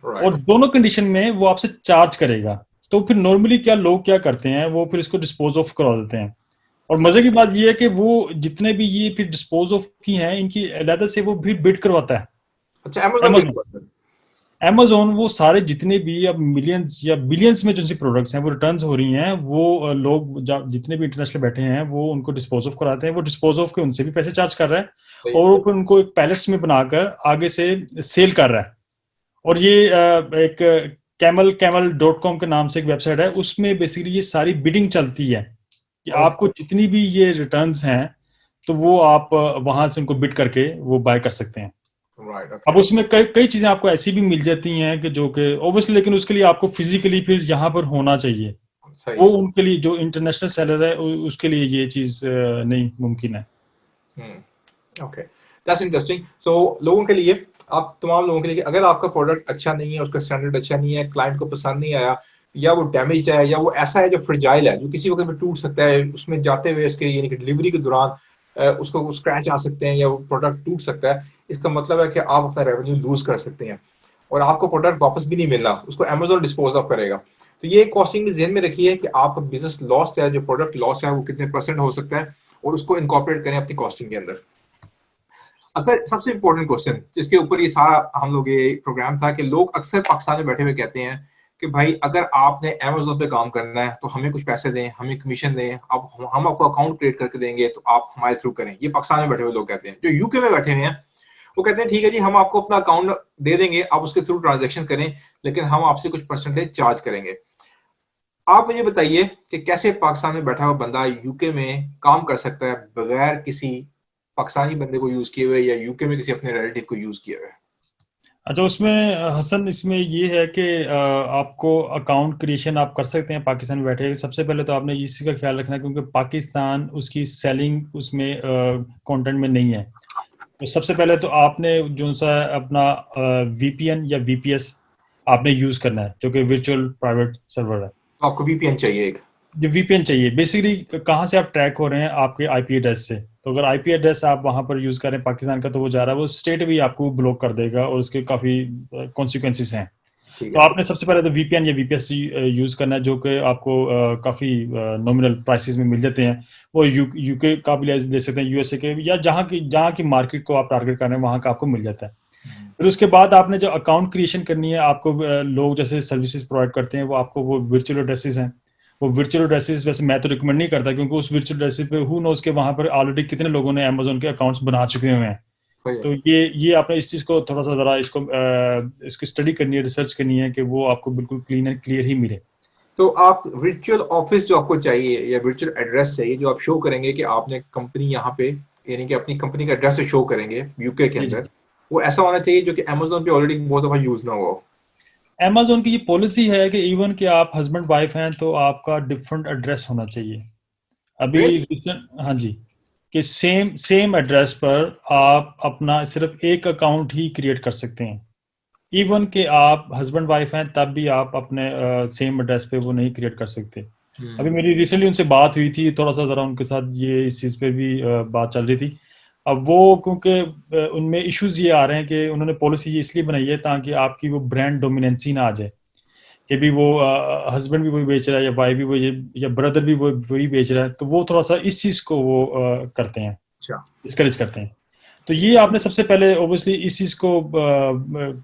और राइट। दोनों कंडीशन में वो आपसे चार्ज करेगा। तो फिर नॉर्मली क्या लोग क्या करते हैं, वो फिर इसको डिस्पोज ऑफ करवा देते हैं। और मजे की बात ये है कि वो जितने भी ये फिर डिस्पोज ऑफ की हैं इनकी अलग से वो भी बिड करवाता है अच्छा, अमेजोन भी Amazon। करता है? Amazon वो सारे जितने भी अब मिलियंस या बिलियंस में जो सी प्रोडक्ट्स हैं वो रिटर्न्स हो रही हैं, वो लोग जितने भी इंटरनेशनल बैठे हैं वो उनको डिस्पोज ऑफ कराते हैं, वो डिस्पोज ऑफ के उनसे भी पैसे चार्ज कर रहा है सही है। और फिर उनको एक पैलेट्स में बनाकर आगे से सेल कर रहा है। और ये एक कैमल कैमल डॉट कॉम के नाम से एक वेबसाइट है, उसमें बेसिकली ये सारी बिडिंग चलती है कि आपको ओके। जितनी भी ये रिटर्न्स हैं तो वो आप वहां से उनको बिड करके वो बाय कर सकते हैं। राइट। अब ओके। उसमें कई कई चीजें आपको ऐसी भी मिल जाती हैं कि जो कि ऑब्वियसली, लेकिन उसके लिए आपको फिजिकली फिर यहाँ पर होना चाहिए। सही वो सही। उनके लिए जो इंटरनेशनल सेलर है उसके लिए ये चीज नहीं मुमकिन है। Okay, that's interesting. सो लोगों के लिए, आप तमाम लोगों के लिए, कि अगर आपका प्रोडक्ट अच्छा नहीं है, उसका स्टैंडर्ड अच्छा नहीं है, क्लाइंट को पसंद नहीं आया, या वो डैमेज्ड है, या वो ऐसा है जो फ्रेजाइल है, जो किसी वक्त भी टूट सकता है, उसमें जाते हुए इसके यानी कि डिलीवरी के दौरान उसको स्क्रैच आ सकते हैं, या वो प्रोडक्ट टूट सकता है, इसका मतलब है कि आप अपना रेवेन्यू लूज कर सकते हैं और आपको प्रोडक्ट वापस भी नहीं मिलना, उसको अमेजोन डिस्पोज ऑफ करेगा। तो ये कॉस्टिंग भी ज़हन में रखिए कि आपका बिजनेस लॉस है, जो प्रोडक्ट लॉस है वो कितने परसेंट हो सकता है, और उसको इनकॉर्पोरेट करें अपनी कॉस्टिंग के अंदर। अगर सबसे इंपॉर्टेंट क्वेश्चन जिसके ऊपर ये सारा हम लोग ये प्रोग्राम था, कि लोग अक्सर पाकिस्तान में बैठे हुए कहते हैं कि भाई अगर आपने अमेजोन पे काम करना है तो हमें कुछ पैसे दें, हमें कमीशन दें, अब हम आपको अकाउंट क्रिएट करके देंगे तो आप हमारे थ्रू करें। ये पाकिस्तान में बैठे हुए लोग कहते हैं। जो यूके में बैठे हुए हैं वो कहते हैं ठीक है जी, हम आपको अपना अकाउंट दे देंगे, आप उसके थ्रू ट्रांजेक्शन करें, लेकिन हम आपसे कुछ परसेंटेज चार्ज करेंगे। आप मुझे बताइए कि कैसे पाकिस्तान में बैठा हुआ बंदा यूके में काम कर सकता है बगैर किसी पाकिस्तानी बंदे को यूज किए हुए, या यूके में किसी अपने रिलेटिव को यूज किए हुए। अच्छा, उसमें हसन इसमें ये है कि आपको अकाउंट क्रिएशन आप कर सकते हैं पाकिस्तान में बैठे। सबसे पहले तो आपने इसी का ख्याल रखना है क्योंकि पाकिस्तान उसकी सेलिंग उसमें कंटेंट में नहीं है। तो सबसे पहले तो आपने जो सा अपना वीपीएन या वीपीएस आपने यूज करना है, जो कि वर्चुअल प्राइवेट सर्वर है। तो आपको वीपीएन चाहिए एक। जो वीपीएन चाहिए बेसिकली कहाँ से आप ट्रैक हो रहे हैं, आपके आईपी एड्रेस से। तो अगर आईपी एड्रेस आप वहां पर यूज करें पाकिस्तान का तो वो जा रहा है, वो स्टेट भी आपको ब्लॉक कर देगा और उसके काफी कॉन्सिक्वेंसेस हैं। ठीक तो है। आपने सबसे पहले तो वीपीएन या वीपीएस यूज करना है, जो कि आपको काफी नॉमिनल प्राइसेस में मिल जाते हैं। वो यूके का भी ले सकते हैं, यूएसए के, या जहाँ की मार्केट को आप टारगेट कर रहे हैं वहां का आपको मिल जाता है। फिर उसके बाद आपने जो अकाउंट क्रिएशन करनी है, आपको लोग जैसे सर्विसेज प्रोवाइड करते हैं वो आपको वो वर्चुअल एड्रेसेस हैं। वो वर्चुअल एड्रेसेस वैसे मैं तो रिकमेंड नहीं करता क्योंकि उस वर्चुअल एड्रेस पे हु नोज के वहां पर ऑलरेडी कितने लोगों ने अमेजोन के अकाउंट्स बना चुके हुए हैं। सही है। तो ये आपने इस चीज को थोड़ा सा जरा इसकी स्टडी करनी है, रिसर्च करनी है कि वो आपको बिल्कुल क्लीन एंड क्लियर ही मिले। तो आप वर्चुअल ऑफिस जो आपको चाहिए, या वर्चुअल एड्रेस चाहिए, जो आप शो करेंगे कि आपने कंपनी यहाँ पे, यानी कि अपनी कंपनी का एड्रेस शो करेंगे यूके के जी जी। अंदर, वो ऐसा होना चाहिए जो कि अमेजोन पे ऑलरेडी बहुत दफा यूज ना हो। अमेजोन की ये पॉलिसी है कि इवन कि आप हस्बैंड वाइफ हैं तो आपका डिफरेंट एड्रेस होना चाहिए। अभी रियली? रिसेंट, हाँ जी, कि सेम सेम एड्रेस पर आप अपना सिर्फ एक अकाउंट ही क्रिएट कर सकते हैं। इवन कि आप हस्बैंड वाइफ हैं तब भी आप अपने सेम एड्रेस पे वो नहीं क्रिएट कर सकते। अभी मेरी रिसेंटली उनसे बात हुई थी, थोड़ा सा ज़रा उनके साथ ये इस चीज़ पे भी बात चल रही थी। अब वो क्योंकि उनमें इश्यूज ये आ रहे हैं कि उन्होंने पॉलिसी ये इसलिए बनाई है ताकि आपकी वो ब्रांड डोमिनेंसी ना आ जाए, कि भी वो हस्बैंड भी वही बेच रहा है या वाइफ भी वही या ब्रदर भी वही बेच रहा है, तो वो थोड़ा सा इस चीज़ को वो करते हैं, अच्छा। डिस्करेज करते हैं। तो ये आपने सबसे पहले ऑब्वियसली इस चीज़ को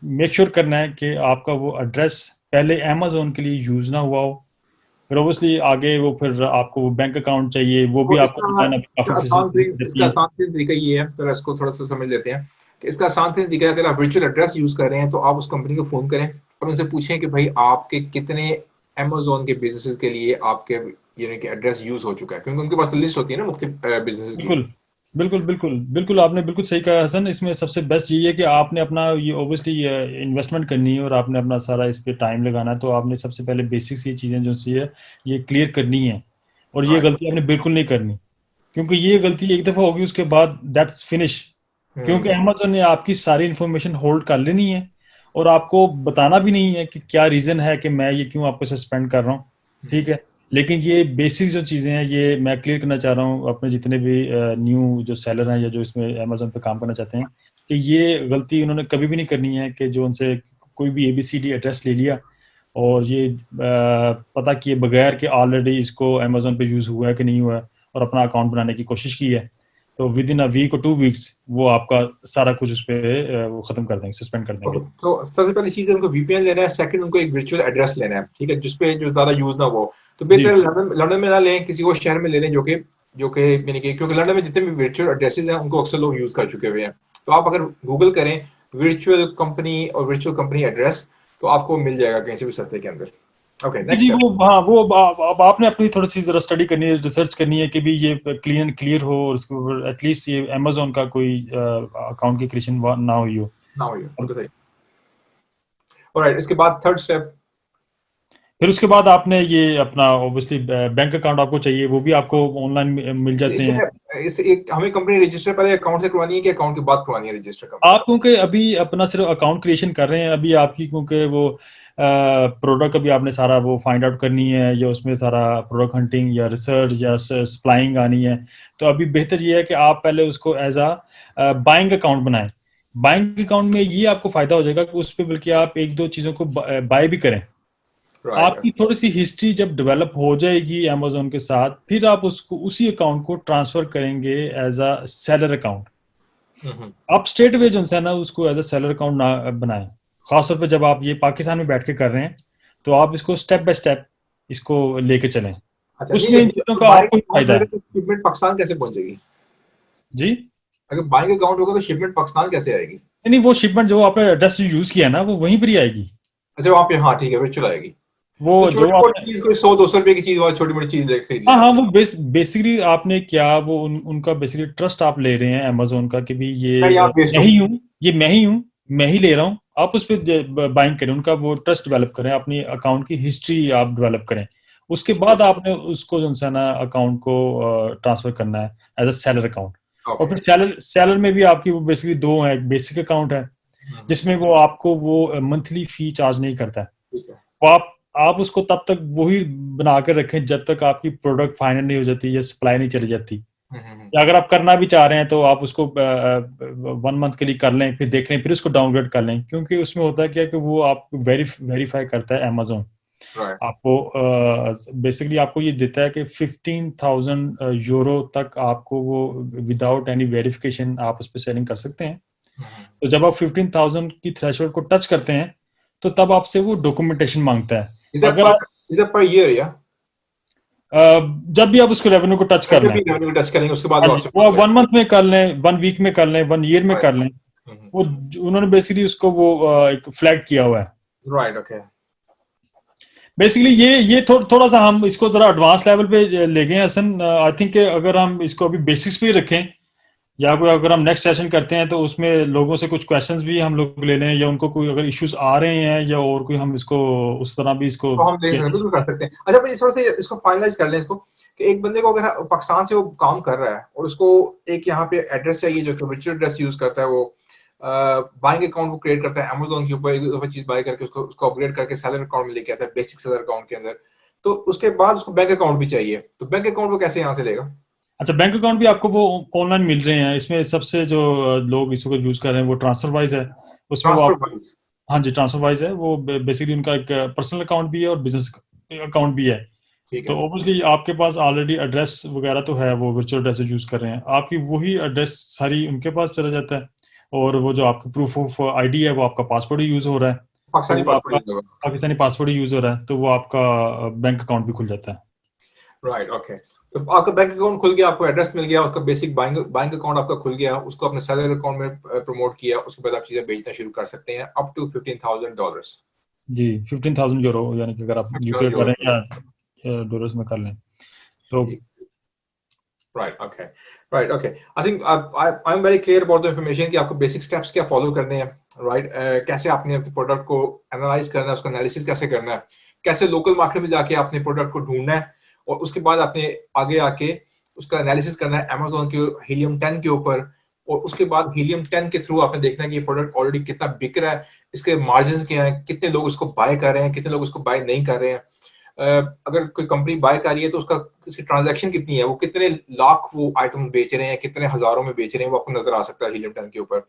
मेक श्योर करना है कि आपका वो एड्रेस पहले अमेजोन के लिए यूज ना हुआ हो। फिर ऑब्वियसली आगे वो फिर आपको वो बैंक अकाउंट चाहिए, वो भी तो आपको पता है ना काफी फैसिलिटी इसका देती है। आसान तरीन तरीका ये है, तो इसको थोड़ा सा समझ लेते हैं कि इसका आसान तरीन तरीका है, अगर आप वर्चुअल एड्रेस यूज कर रहे हैं तो आप उस कंपनी को फोन करें, और उनसे पूछें कि भाई आपके कितने Amazon के बिजनेसेस के लिए आपके यानी कि एड्रेस यूज हो चुका है, क्योंकि उनके पास लिस्ट होती है ना मुख्तलिफ बिजनेसेस की। बिल्कुल बिल्कुल बिल्कुल बिल्कुल, आपने बिल्कुल सही कहा हसन। इसमें सबसे बेस्ट यही है कि आपने अपना ये ओबियसली इन्वेस्टमेंट करनी है और आपने अपना सारा इस पे टाइम लगाना है, तो आपने सबसे पहले बेसिक्स ये चीज़ें जो सी है ये क्लियर करनी है। और ये राइट। गलती आपने बिल्कुल नहीं करनी, क्योंकि ये गलती एक दफ़ा होगी उसके बाद दैट्स फिनिश। क्योंकि हम्म। अमेजोन ने आपकी सारी इन्फॉर्मेशन होल्ड कर लेनी है और आपको बताना भी नहीं है कि क्या रीज़न है कि मैं ये क्यों आपको सस्पेंड कर रहा हूँ। ठीक है, लेकिन ये बेसिक जो चीज़ें हैं ये मैं क्लियर करना चाह रहा हूँ अपने जितने भी न्यू जो सेलर हैं या जो इसमें अमेजोन पे काम करना चाहते हैं, कि ये गलती उन्होंने कभी भी नहीं करनी है कि जो उनसे कोई भी ABCD एड्रेस ले लिया और ये पता किए बगैर कि ऑलरेडी इसको अमेजोन पे यूज़ हुआ है कि नहीं हुआ है और अपना अकाउंट बनाने की कोशिश की है, तो विद इन अ वीक और 2 वीक्स वो आपका सारा कुछ उस पर वो खत्म कर देंगे, सस्पेंड कर ओके, देंगे। तो सबसे पहली चीज है उनको VPN लेना है, सेकंड उनको एक वर्चुअल एड्रेस लेना है, ठीक है, जिसपे जो ज्यादा यूज ना हो। तो जी बेहतर है लंदन में ना लें, किसी और शहर में ले लें जो कि यानी कि, क्योंकि लंदन में जितने भी वर्चुअल एड्रेसेस हैं उनको अक्सर लोग यूज कर चुके हुए हैं। तो आप अगर गूगल करें वर्चुअल कंपनी और वर्चुअल कंपनी एड्रेस, तो आपको मिल जाएगा कहीं से भी सस्ते के अंदर। ओके, जी नेक्स्ट जी, स्टेप। वो हाँ वो अब आपने अपनी थोड़ी सी जरा स्टडी करनी है, रिसर्च करनी है कि भी ये क्लियर हो और उसके ऊपर एटलीस्ट ये अमेजोन का कोई अकाउंट की क्रिएशन ना हुई हो। ना हो ये अब बिल्कुल सही। ऑलराइट, इसके बाद थर्ड स्टेप। फिर उसके बाद आपने ये अपना ऑब्वियसली बैंक अकाउंट आपको चाहिए, वो भी आपको ऑनलाइन मिल जाते हैं। इस एक हमें कंपनी रजिस्टर पहले अकाउंट से करवानी है कि अकाउंट के बाद करवानी है रजिस्टर कंपनी? आप क्योंकि अभी अपना सिर्फ अकाउंट क्रिएशन कर रहे हैं अभी आपकी, क्योंकि वो प्रोडक्ट अभी आपने सारा वो फाइंड आउट करनी है या उसमें सारा प्रोडक्ट हंटिंग या रिसर्च या सप्लाइंग आनी है, तो अभी बेहतर ये है कि आप पहले उसको एज अ बाइंग अकाउंट बनाएं। बाइंग अकाउंट में ये आपको फायदा हो जाएगा कि उस पर बल्कि आप एक दो चीज़ों को बाय भी करें। राइट। आपकी थोड़ी सी हिस्ट्री जब डेवलप हो जाएगी अमेजोन के साथ, फिर आप उसको उसी अकाउंट को ट्रांसफर करेंगे एज अ सेलर अकाउंट। आप स्ट्रेट वे जो है ना उसको एज अ सेलर अकाउंट ना बनाएं। खासतौर पे जब आप ये पाकिस्तान में बैठ के कर रहे हैं, तो आप इसको स्टेप बाय स्टेप इसको लेके चलें। अच्छा, नहीं उसमें इन नहीं, चीज़ों तो का बाइंग आपको ही अकाउंट फायदा रहेगा है। तो शिपमेंट पाकिस्तान कैसे पहुंचेगी? जी अगर बाइंग अकाउंट होगा तो शिपमेंट पाकिस्तान कैसे आएगी? नहीं नहीं, वो शिपमेंट जो आपने एड्रेस यूज किया ना वो वहीं पर ही आएगी। अच्छा, वहां पे, हाँ ठीक है, वर्चुअल आएगी। वो तो जो छोटी मोटी आपने चीज, कोई 100-200 रुपए की चीज और छोटी मोटी चीज ले खरीद हाँ लिया हाँ, आपने। वो बेसिकली आपने क्या वो उनका बेसिकली ट्रस्ट आप ले रहे हैं अमेजोन का कि भी मैं ये यहाँ बेस्ड मैं हूँ। ही हूँ, ये मैं ही ले रहा हूँ। आप उस पर बाइंग करें, उनका वो ट्रस्ट डेवलप करें, अपनी अकाउंट की हिस्ट्री आप डेवलप करें। उसके बाद आपने उसको जो है ना अकाउंट को ट्रांसफर करना है एज अ सेलर अकाउंट। और ओके। फिर सेलर सेलर में भी आपकी वो बेसिकली दो है, एक बेसिक अकाउंट है जिसमें वो आपको वो मंथली फी चार्ज नहीं करता है। ठीक है। तो आप उसको तब तक वही बना कर रखें जब तक आपकी प्रोडक्ट फाइनल नहीं हो जाती या सप्लाई नहीं चली जाती। हम्म। या अगर आप करना भी चाह रहे हैं तो आप उसको 1 मंथ के लिए कर लें, फिर देख लें, फिर उसको डाउनग्रेड कर लें, क्योंकि उसमें होता है क्या कि वो आपको वेरीफाई करता है अमेजोन। राइट। आपको बेसिकली आपको ये देता है कि 15,000 यूरो तक आपको वो विदाउट एनी वेरिफिकेशन आप उस पर सेलिंग कर सकते हैं। तो जब आप 15,000 की थ्रेशोल्ड को टच करते हैं तो तब आपसे वो डॉक्यूमेंटेशन मांगता है। अगर आप इधर पर ईयर या अ, जब भी आप उसको रेवेन्यू को टच कर जब लें, भी रेवेन्यू टच करेंगे उसके बाद हाँ वो जी, आपसे वो मांग 1 मंथ में कर लें, 1 वीक में कर लें, 1 ईयर में कर लें, लेगा। वो उन्होंने बेसिकली उसको वो एक फ्लैग किया हुआ है। राइट। ओके। बेसिकली ये थोड़ा सा हम इसको जरा एडवांस लेवल पे ले गए हैं हसन। आई थिंक अगर हम इसको अभी बेसिक्स पे रखें या कोई अगर हम नेक्स्ट सेशन करते हैं तो उसमें लोगों से कुछ क्वेश्चंस भी हम लोग ले लें, या उनको कोई अगर इश्यूज आ रहे हैं या और कोई हम इसको उस तरह भी इसको तो हम देख किया सकते हैं, जा बिल्कुल सकता कर है। सकते हैं। अच्छा भाई, थोड़ा सा इसको फाइनलाइज कर लें इसको, कि एक बंदे को अगर पाकिस्तान से वो काम कर रहा है और उसको एक यहाँ पे एड्रेस चाहिए जो कि वर्चुअल एड्रेस यूज करता है, वो बाइंग अकाउंट को क्रिएट करता है अमेजोन के ऊपर, एक दफा चीज बाय करके उसको उसको अपग्रेड करके सेलर अकाउंट में लेके आता है, बेसिक सेलर अकाउंट के अंदर। तो उसके बाद उसको बैंक अकाउंट भी चाहिए, तो बैंक अकाउंट वो कैसे यहाँ से लेगा? अच्छा, बैंक अकाउंट भी आपको वो ऑनलाइन मिल रहे हैं। इसमें सबसे जो लोग इसको यूज कर रहे हैं वो ट्रांसफर वाइज है। उसमें वो ट्रांसफर आप वाइज? हाँ जी, ट्रांसफर वाइज है वो। बेसिकली उनका एक पर्सनल अकाउंट भी है और बिजनेस अकाउंट भी है। ठीक तो है। ऑब्वियसली आपके पास ऑलरेडी एड्रेस वगैरह तो है, वो वर्चुअल एड्रेस यूज कर रहे हैं, आपकी वही एड्रेस सारी उनके पास चला जाता है। और वो जो आपका प्रूफ ऑफ आईडी है वो आपका पासपोर्ट ही यूज हो रहा है, तो पाकिस्तानी वो पासपोर्ट आपका यूज होगा? पाकिस्तानी पासपोर्ट ही यूज हो रहा है, तो वो आपका बैंक अकाउंट भी खुल जाता है। राइट। ओके। तो आपका बैंक अकाउंट खुल गया, आपको एड्रेस मिल गया, उसका बेसिक बैंक बैंक अकाउंट आपका खुल गया, उसको अपने सैलरी अकाउंट में प्रमोट किया, उसके बाद आप चीजें बेचना शुरू कर सकते हैं अप टू $15,000। जी, 15,000 यूरो, यानी कि अगर आप यूके करें या डॉलर्स में कर लें तो right, okay, right, okay. I think I am very clear about the information कि आपको बेसिक स्टेप्स क्या फॉलो करने हैं, राइट। कैसे आपने अपने प्रोडक्ट को एनालाइज करना है, उसका एनालिसिस कैसे करना है, कैसे लोकल मार्केट में जाके अपने प्रोडक्ट को ढूंढना है, और उसके बाद आपने आगे आके उसका एनालिसिस करना है अमेजोन के हीलियम 10 के ऊपर, और उसके बाद हीलियम 10 के थ्रू आपने देखना है कि ये प्रोडक्ट ऑलरेडी कितना बिक रहा है, इसके मार्जिन क्या है, कितने लोग उसको बाय कर रहे हैं, कितने लोग उसको बाय नहीं कर रहे हैं। अगर कोई कंपनी बाय कर रही है तो उसकी ट्रांजैक्शन कितनी है, वो कितने लाख वो आइटम बेच रहे हैं, कितने हजारों में बेच रहे हैं, वो आपको नजर आ सकता है हीलियम 10 के ऊपर।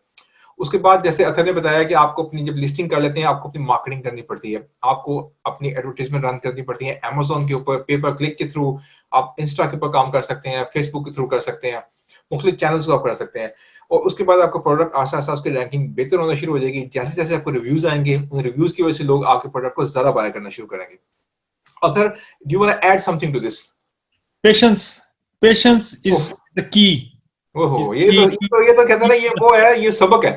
उसके बाद जैसे अथर ने बताया कि आपको अपनी जब लिस्टिंग कर लेते हैं, आपको अपनी मार्केटिंग करनी पड़ती है, आपको अपनी एडवर्टाइजमेंट रन करनी पड़ती है अमेजोन के ऊपर, पेपर क्लिक के थ्रू, आप इंस्टा के ऊपर काम कर सकते हैं, फेसबुक के थ्रू कर सकते हैं, मुख्तलिफ चैनल्स को आप कर सकते हैं। और उसके बाद आपका प्रोडक्ट आस्ता आस्ता उसकी रैंकिंग बेहतर होना शुरू हो जाएगी। जैसे जैसे आपको रिव्यूज आएंगे, उन रिव्यूज की वजह से लोग आपके प्रोडक्ट को ज्यादा बाय करना शुरू करेंगे। Arthur, do you want to add something to this? Patience is the key. ओहो, ये तो कहता है ना, ये वो है, ये सबक है।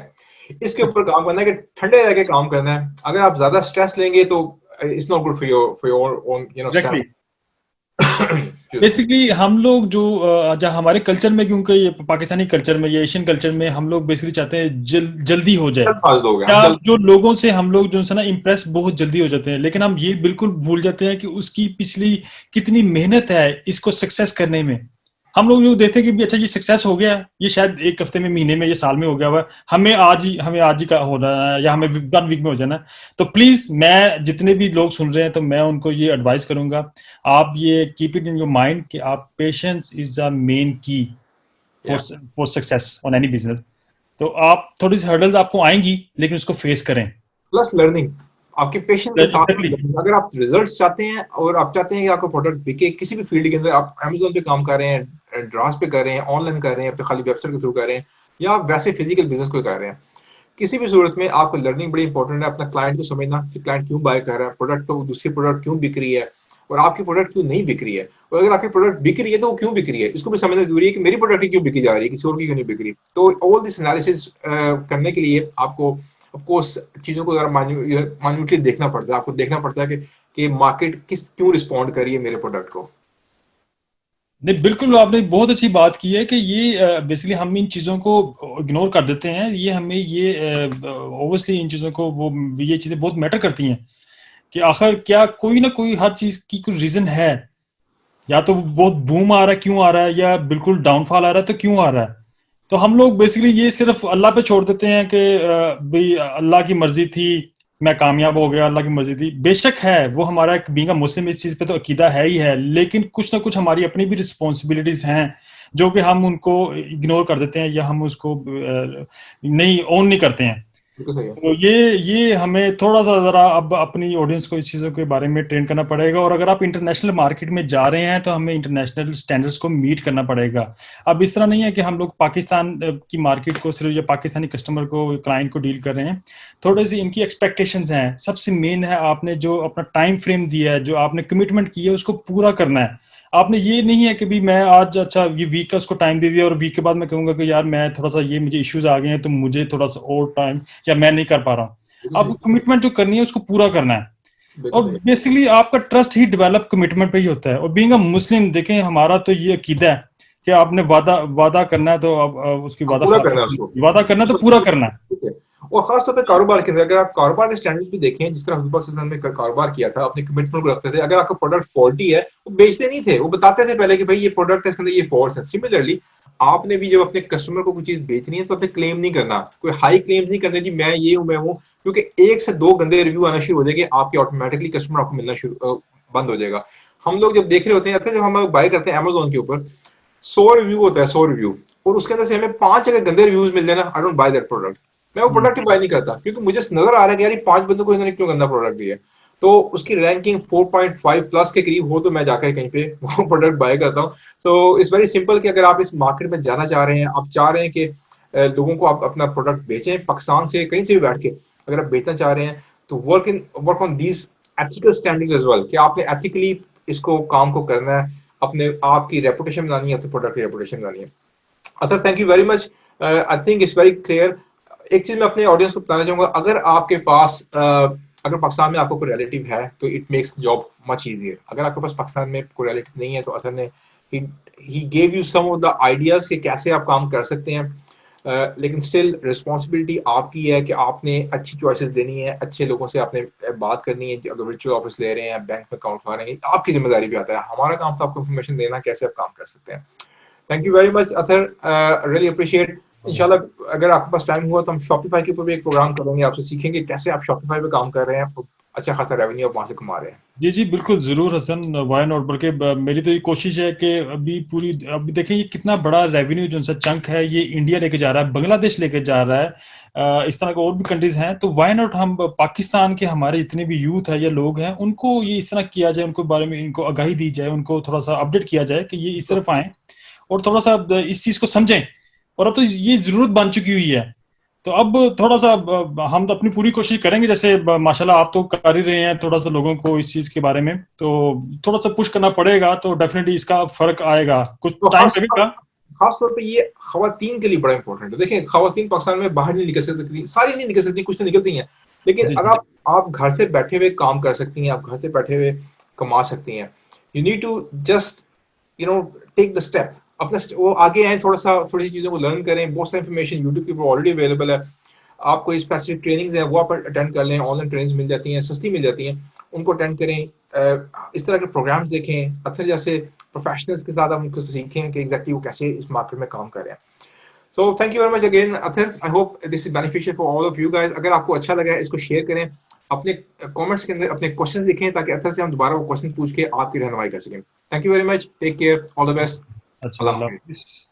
इसके ऊपर काम करना है कि ठंडे रह के काम करना है। अगर आप ज्यादा स्ट्रेस लेंगे तो it's not good for your own self. Basically हम लोग जो हमारे कल्चर में, क्योंकि ये पाकिस्तानी कल्चर में, ये एशियन कल्चर में, हम लोग बेसिकली चाहते हैं जल्दी हो जाए, या जो लोगों से हम लोग जो है ना इम्प्रेस बहुत जल्दी हो जाते हैं, लेकिन हम ये बिल्कुल भूल जाते हैं कि उसकी पिछली कितनी मेहनत है इसको सक्सेस करने में। हम लोग जो देखते हैं कि अच्छा ये सक्सेस हो गया, ये शायद एक हफ्ते में, महीने में, ये साल में हो गया हुआ, हमें आज ही का होना है, या हमें 1 वीक में हो जाना। तो प्लीज, मैं जितने भी लोग सुन रहे हैं तो मैं उनको ये एडवाइस करूंगा, आप ये keep it in your mind कि आप पेशेंस इज द मेन की for success on any business. तो आप थोड़ी सी हर्डल्स आपको आएंगी, लेकिन उसको फेस करें। प्लस लर्निंग, आपके पेशेंस के साथ अगर आप रिजल्ट्स चाहते हैं और आप चाहते हैं कि आपका प्रोडक्ट बिके किसी भी फील्ड के अंदर, आप अमेजोन पे काम कर रहे हैं, ड्रास पे कर रहे हैं, ऑनलाइन कर रहे हैं, अपने खाली वेबसाइट के थ्रू कर रहे हैं, या आप वैसे फिजिकल बिजनेस को कर रहे हैं, किसी भी सूरत में आपको लर्निंग बड़ी इंपॉर्टेंट है। अपना क्लाइंट को समझना कि क्लाइंट क्यों बाय कर रहा है, प्रोडक्ट तो दूसरी प्रोडक्ट क्यों बिक रही है, और आपकी प्रोडक्ट क्यों नहीं बिक रही है, और अगर आपकी प्रोडक्ट बिक रही है तो वो क्यों बिक रही है, इसको भी समझना जरूरी है कि मेरी प्रोडक्ट क्यों बिकी जा रही है, किसी और की क्यों नहीं बिक रही। तो ऑल दिस एनालिसिस करने के लिए आपको ऑफ कोर्स चीजों को माइन्यूटली देखना पड़ता है। आपको देखना पड़ता है कि मार्केट क्यों रिस्पॉन्ड कर रही है मेरे प्रोडक्ट को। नहीं, बिल्कुल आपने बहुत अच्छी बात की है कि ये बेसिकली हम इन चीज़ों को इग्नोर कर देते हैं। ये हमें ये ओबियसली इन चीज़ों को ये चीज़ें बहुत मैटर करती हैं कि आखिर क्या कोई ना कोई हर चीज़ की कुछ रीज़न है, या तो बहुत बूम आ रहा है क्यों आ रहा है, या बिल्कुल डाउनफॉल आ रहा है तो क्यों आ रहा है। तो हम लोग बेसिकली ये सिर्फ अल्लाह पे छोड़ देते हैं कि भाई अल्लाह की मर्जी थी, मैं कामयाब हो गया, अल्लाह की मर्जी थी। बेशक है, वो हमारा एक बीइंग अ मुस्लिम इस चीज पे तो अकीदा है ही है, लेकिन कुछ ना कुछ हमारी अपनी भी रिस्पॉन्सिबिलिटीज हैं जो कि हम उनको इग्नोर कर देते हैं, या हम उसको नहीं ओन नहीं करते हैं। तो ये हमें थोड़ा सा जरा अब अपनी ऑडियंस को इस चीज़ों के बारे में ट्रेन करना पड़ेगा। और अगर आप इंटरनेशनल मार्केट में जा रहे हैं तो हमें इंटरनेशनल स्टैंडर्ड्स को मीट करना पड़ेगा। अब इस तरह नहीं है कि हम लोग पाकिस्तान की मार्केट को सिर्फ या पाकिस्तानी कस्टमर को, क्लाइंट को डील कर रहे हैं। थोड़ी सी इनकी एक्सपेक्टेशंस हैं। सबसे मेन है, आपने जो अपना टाइम फ्रेम दिया है, जो आपने कमिटमेंट की है, उसको पूरा करना है। आपने ये नहीं है कि भी मैं आज अच्छा ये वीक का उसको टाइम दे दिया और वीक के बाद मैं कहूंगा कि यार मैं थोड़ा सा ये मुझे इश्यूज आ गए हैं तो मुझे थोड़ा सा और टाइम, या मैं नहीं कर पा रहा हूँ। आपको कमिटमेंट जो करनी है उसको पूरा करना है। और बेसिकली आपका ट्रस्ट ही डेवलप कमिटमेंट पे ही होता है। और बीइंग अ मुस्लिम, देखें हमारा तो ये अकीदा है कि आपने वादा करना है तो उसकी वादा करना तो पूरा करना है। और खासतौर पे कारोबार के अंदर अगर आप कारोबार के स्टैंडर्ड भी देखें, जिस तरह हुजूर ने कारोबार किया था, अपने कमिटमेंट को रखते थे। अगर आपका प्रोडक्ट फॉल्टी है, वो बेचते नहीं थे, वो बताते थे पहले कि भाई ये प्रोडक्ट है, इसके अंदर ये फॉल्ट है। सिमिलरली आपने भी जब अपने कस्टमर को कोई चीज बेचनी है तो अपने क्लेम नहीं करना, कोई हाई क्लेम नहीं करना जी मैं ये हूं मैं हूं, क्योंकि 1 से 2 गंदे रिव्यू आना शुरू हो जाएंगे, आपके ऑटोमेटिकली कस्टमर आपको मिलना शुरू बंद हो जाएगा। हम लोग जब देख रहे होते हैं, अक्सर जब हम बाय करते हैं अमेजोन के ऊपर 100 रिव्यू होता है, 100 रिव्यू, और उसके अंदर से हमें 5 अगर गंदे रिव्यूज मिल जाए ना, I don't by that product. मैं वो प्रोडक्ट ही बाय नहीं करता, क्योंकि मुझे नजर आ रहा है कि यार 5 बंदों को इन्होंने क्यों गंदा प्रोडक्ट दिया। तो उसकी रैंकिंग 4.5 प्लस के करीब हो तो मैं जाकर कहीं पे वो प्रोडक्ट बाय करता हूँ। सो इट्स वेरी सिंपल कि अगर आप इस मार्केट में जाना चाह रहे हैं, आप चाह रहे हैं कि लोगों को आप अपना प्रोडक्ट बेचें, पाकिस्तान से कहीं से भी बैठ के अगर आप बेचना चाह रहे हैं, तो work on these ethical standings as well, कि आपने एथिकली इसको काम को करना है, अपने आपकी रेपुटेशन बनानी है, अपने प्रोडक्ट की रेपुटेशन बनानी है। अच्छा, thank you very much. I think it's very clear. एक चीज मैं अपने ऑडियंस को बताना चाहूंगा, अगर आपके पास अगर पाकिस्तान में आपको कोई रिलेटिव है तो it makes job much easier. अगर आपके पास पाकिस्तान में कोई रिलेटिव नहीं है तो अतर ने ही gave you some of the ideas कि कैसे आप काम कर सकते हैं। लेकिन स्टिल रिस्पॉन्सिबिलिटी आपकी है कि आपने अच्छी चॉइसेस देनी है, अच्छे लोगों से आपने बात करनी है। अगर वर्चुअल ऑफिस ले रहे हैं, बैंक में अकाउंट खुला रहे हैं, आपकी जिम्मेदारी भी आता है। हमारा काम तो आपको इन्फॉर्मेशन देना कैसे आप काम कर सकते हैं। Thank you very much Athar, really appreciate. इंशाल्लाह अगर आपके पास टाइम हुआ तो हम शॉपिफाई के ऊपर भी एक प्रोग्राम करेंगे, आपसे सीखेंगे कैसे आप शॉपिफाई पे काम कर रहे हैं, अच्छा खासा रेवेन्यू आप वहां से कमा रहे हैं। जी जी बिल्कुल जरूर हसन, वाई नॉट। बल्कि मेरी तो ये कोशिश है कि अभी देखें ये कितना बड़ा रेवेन्यू जो सा चंक है ये इंडिया लेके जा रहा है, बांग्लादेश लेके जा रहा है, इस तरह के और भी कंट्रीज हैं। तो वाई नॉट हम पाकिस्तान के हमारे जितने भी यूथ है या लोग हैं उनको ये इस तरह किया जाए, उनको बारे में इनको आगाही दी जाए, उनको थोड़ा सा अपडेट किया जाए कि ये इस तरफ आए और थोड़ा सा इस चीज को समझें। और अब तो ये जरूरत बन चुकी हुई है। तो अब थोड़ा सा हम तो अपनी पूरी कोशिश करेंगे, जैसे माशाल्लाह आप तो कर ही रहे हैं थोड़ा सा लोगों को इस चीज के बारे में, तो थोड़ा सा पुश करना पड़ेगा तो डेफिनेटली इसका फर्क आएगा, कुछ तो टाइम लगेगा। खास तौर पे ये खवातीन के लिए बड़ा इंपॉर्टेंट है। देखिए खवातीन पाकिस्तान में बाहर नहीं निकल सकती, सारी नहीं निकल सकती, कुछ तो निकलती हैं, लेकिन जी अगर जी आप घर से बैठे हुए काम कर सकती हैं, आप घर से बैठे हुए कमा सकती हैं। You need to just take the step. अपना वो आगे आए, थोड़ी सी चीजों को लर्न करें। बहुत सारी इन्फॉर्मेशन यूट्यूब के ऊपर ऑलरेडी अवेलेबल है। आप कोई स्पेसिफिक ट्रेनिंग्स है वो आप अटेंड कर लें, ऑनलाइन ट्रेनिंग्स मिल जाती हैं, सस्ती मिल जाती हैं, उनको अटेंड करें। इस तरह के प्रोग्राम्स देखें, अक्सर जैसे प्रोफेशनल्स के साथ आप उनको सीखें कि एग्जैक्टली वो कैसे इस मार्केट में काम कर रहे हैं। So thank you very much again Athar, I hope this is beneficial for all of you guys. अगर आपको अच्छा लगा है इसको शेयर करें, अपने कमेंट्स के अंदर अपने क्वेश्चन लिखें ताकि अथर से हम दोबारा वो क्वेश्चन पूछ के आपकी रहनुमाई कर सकें। Thank you very much, take care, all the best, अच्छा अल्लाह अल्लाह हाफिज़। हाफिज़।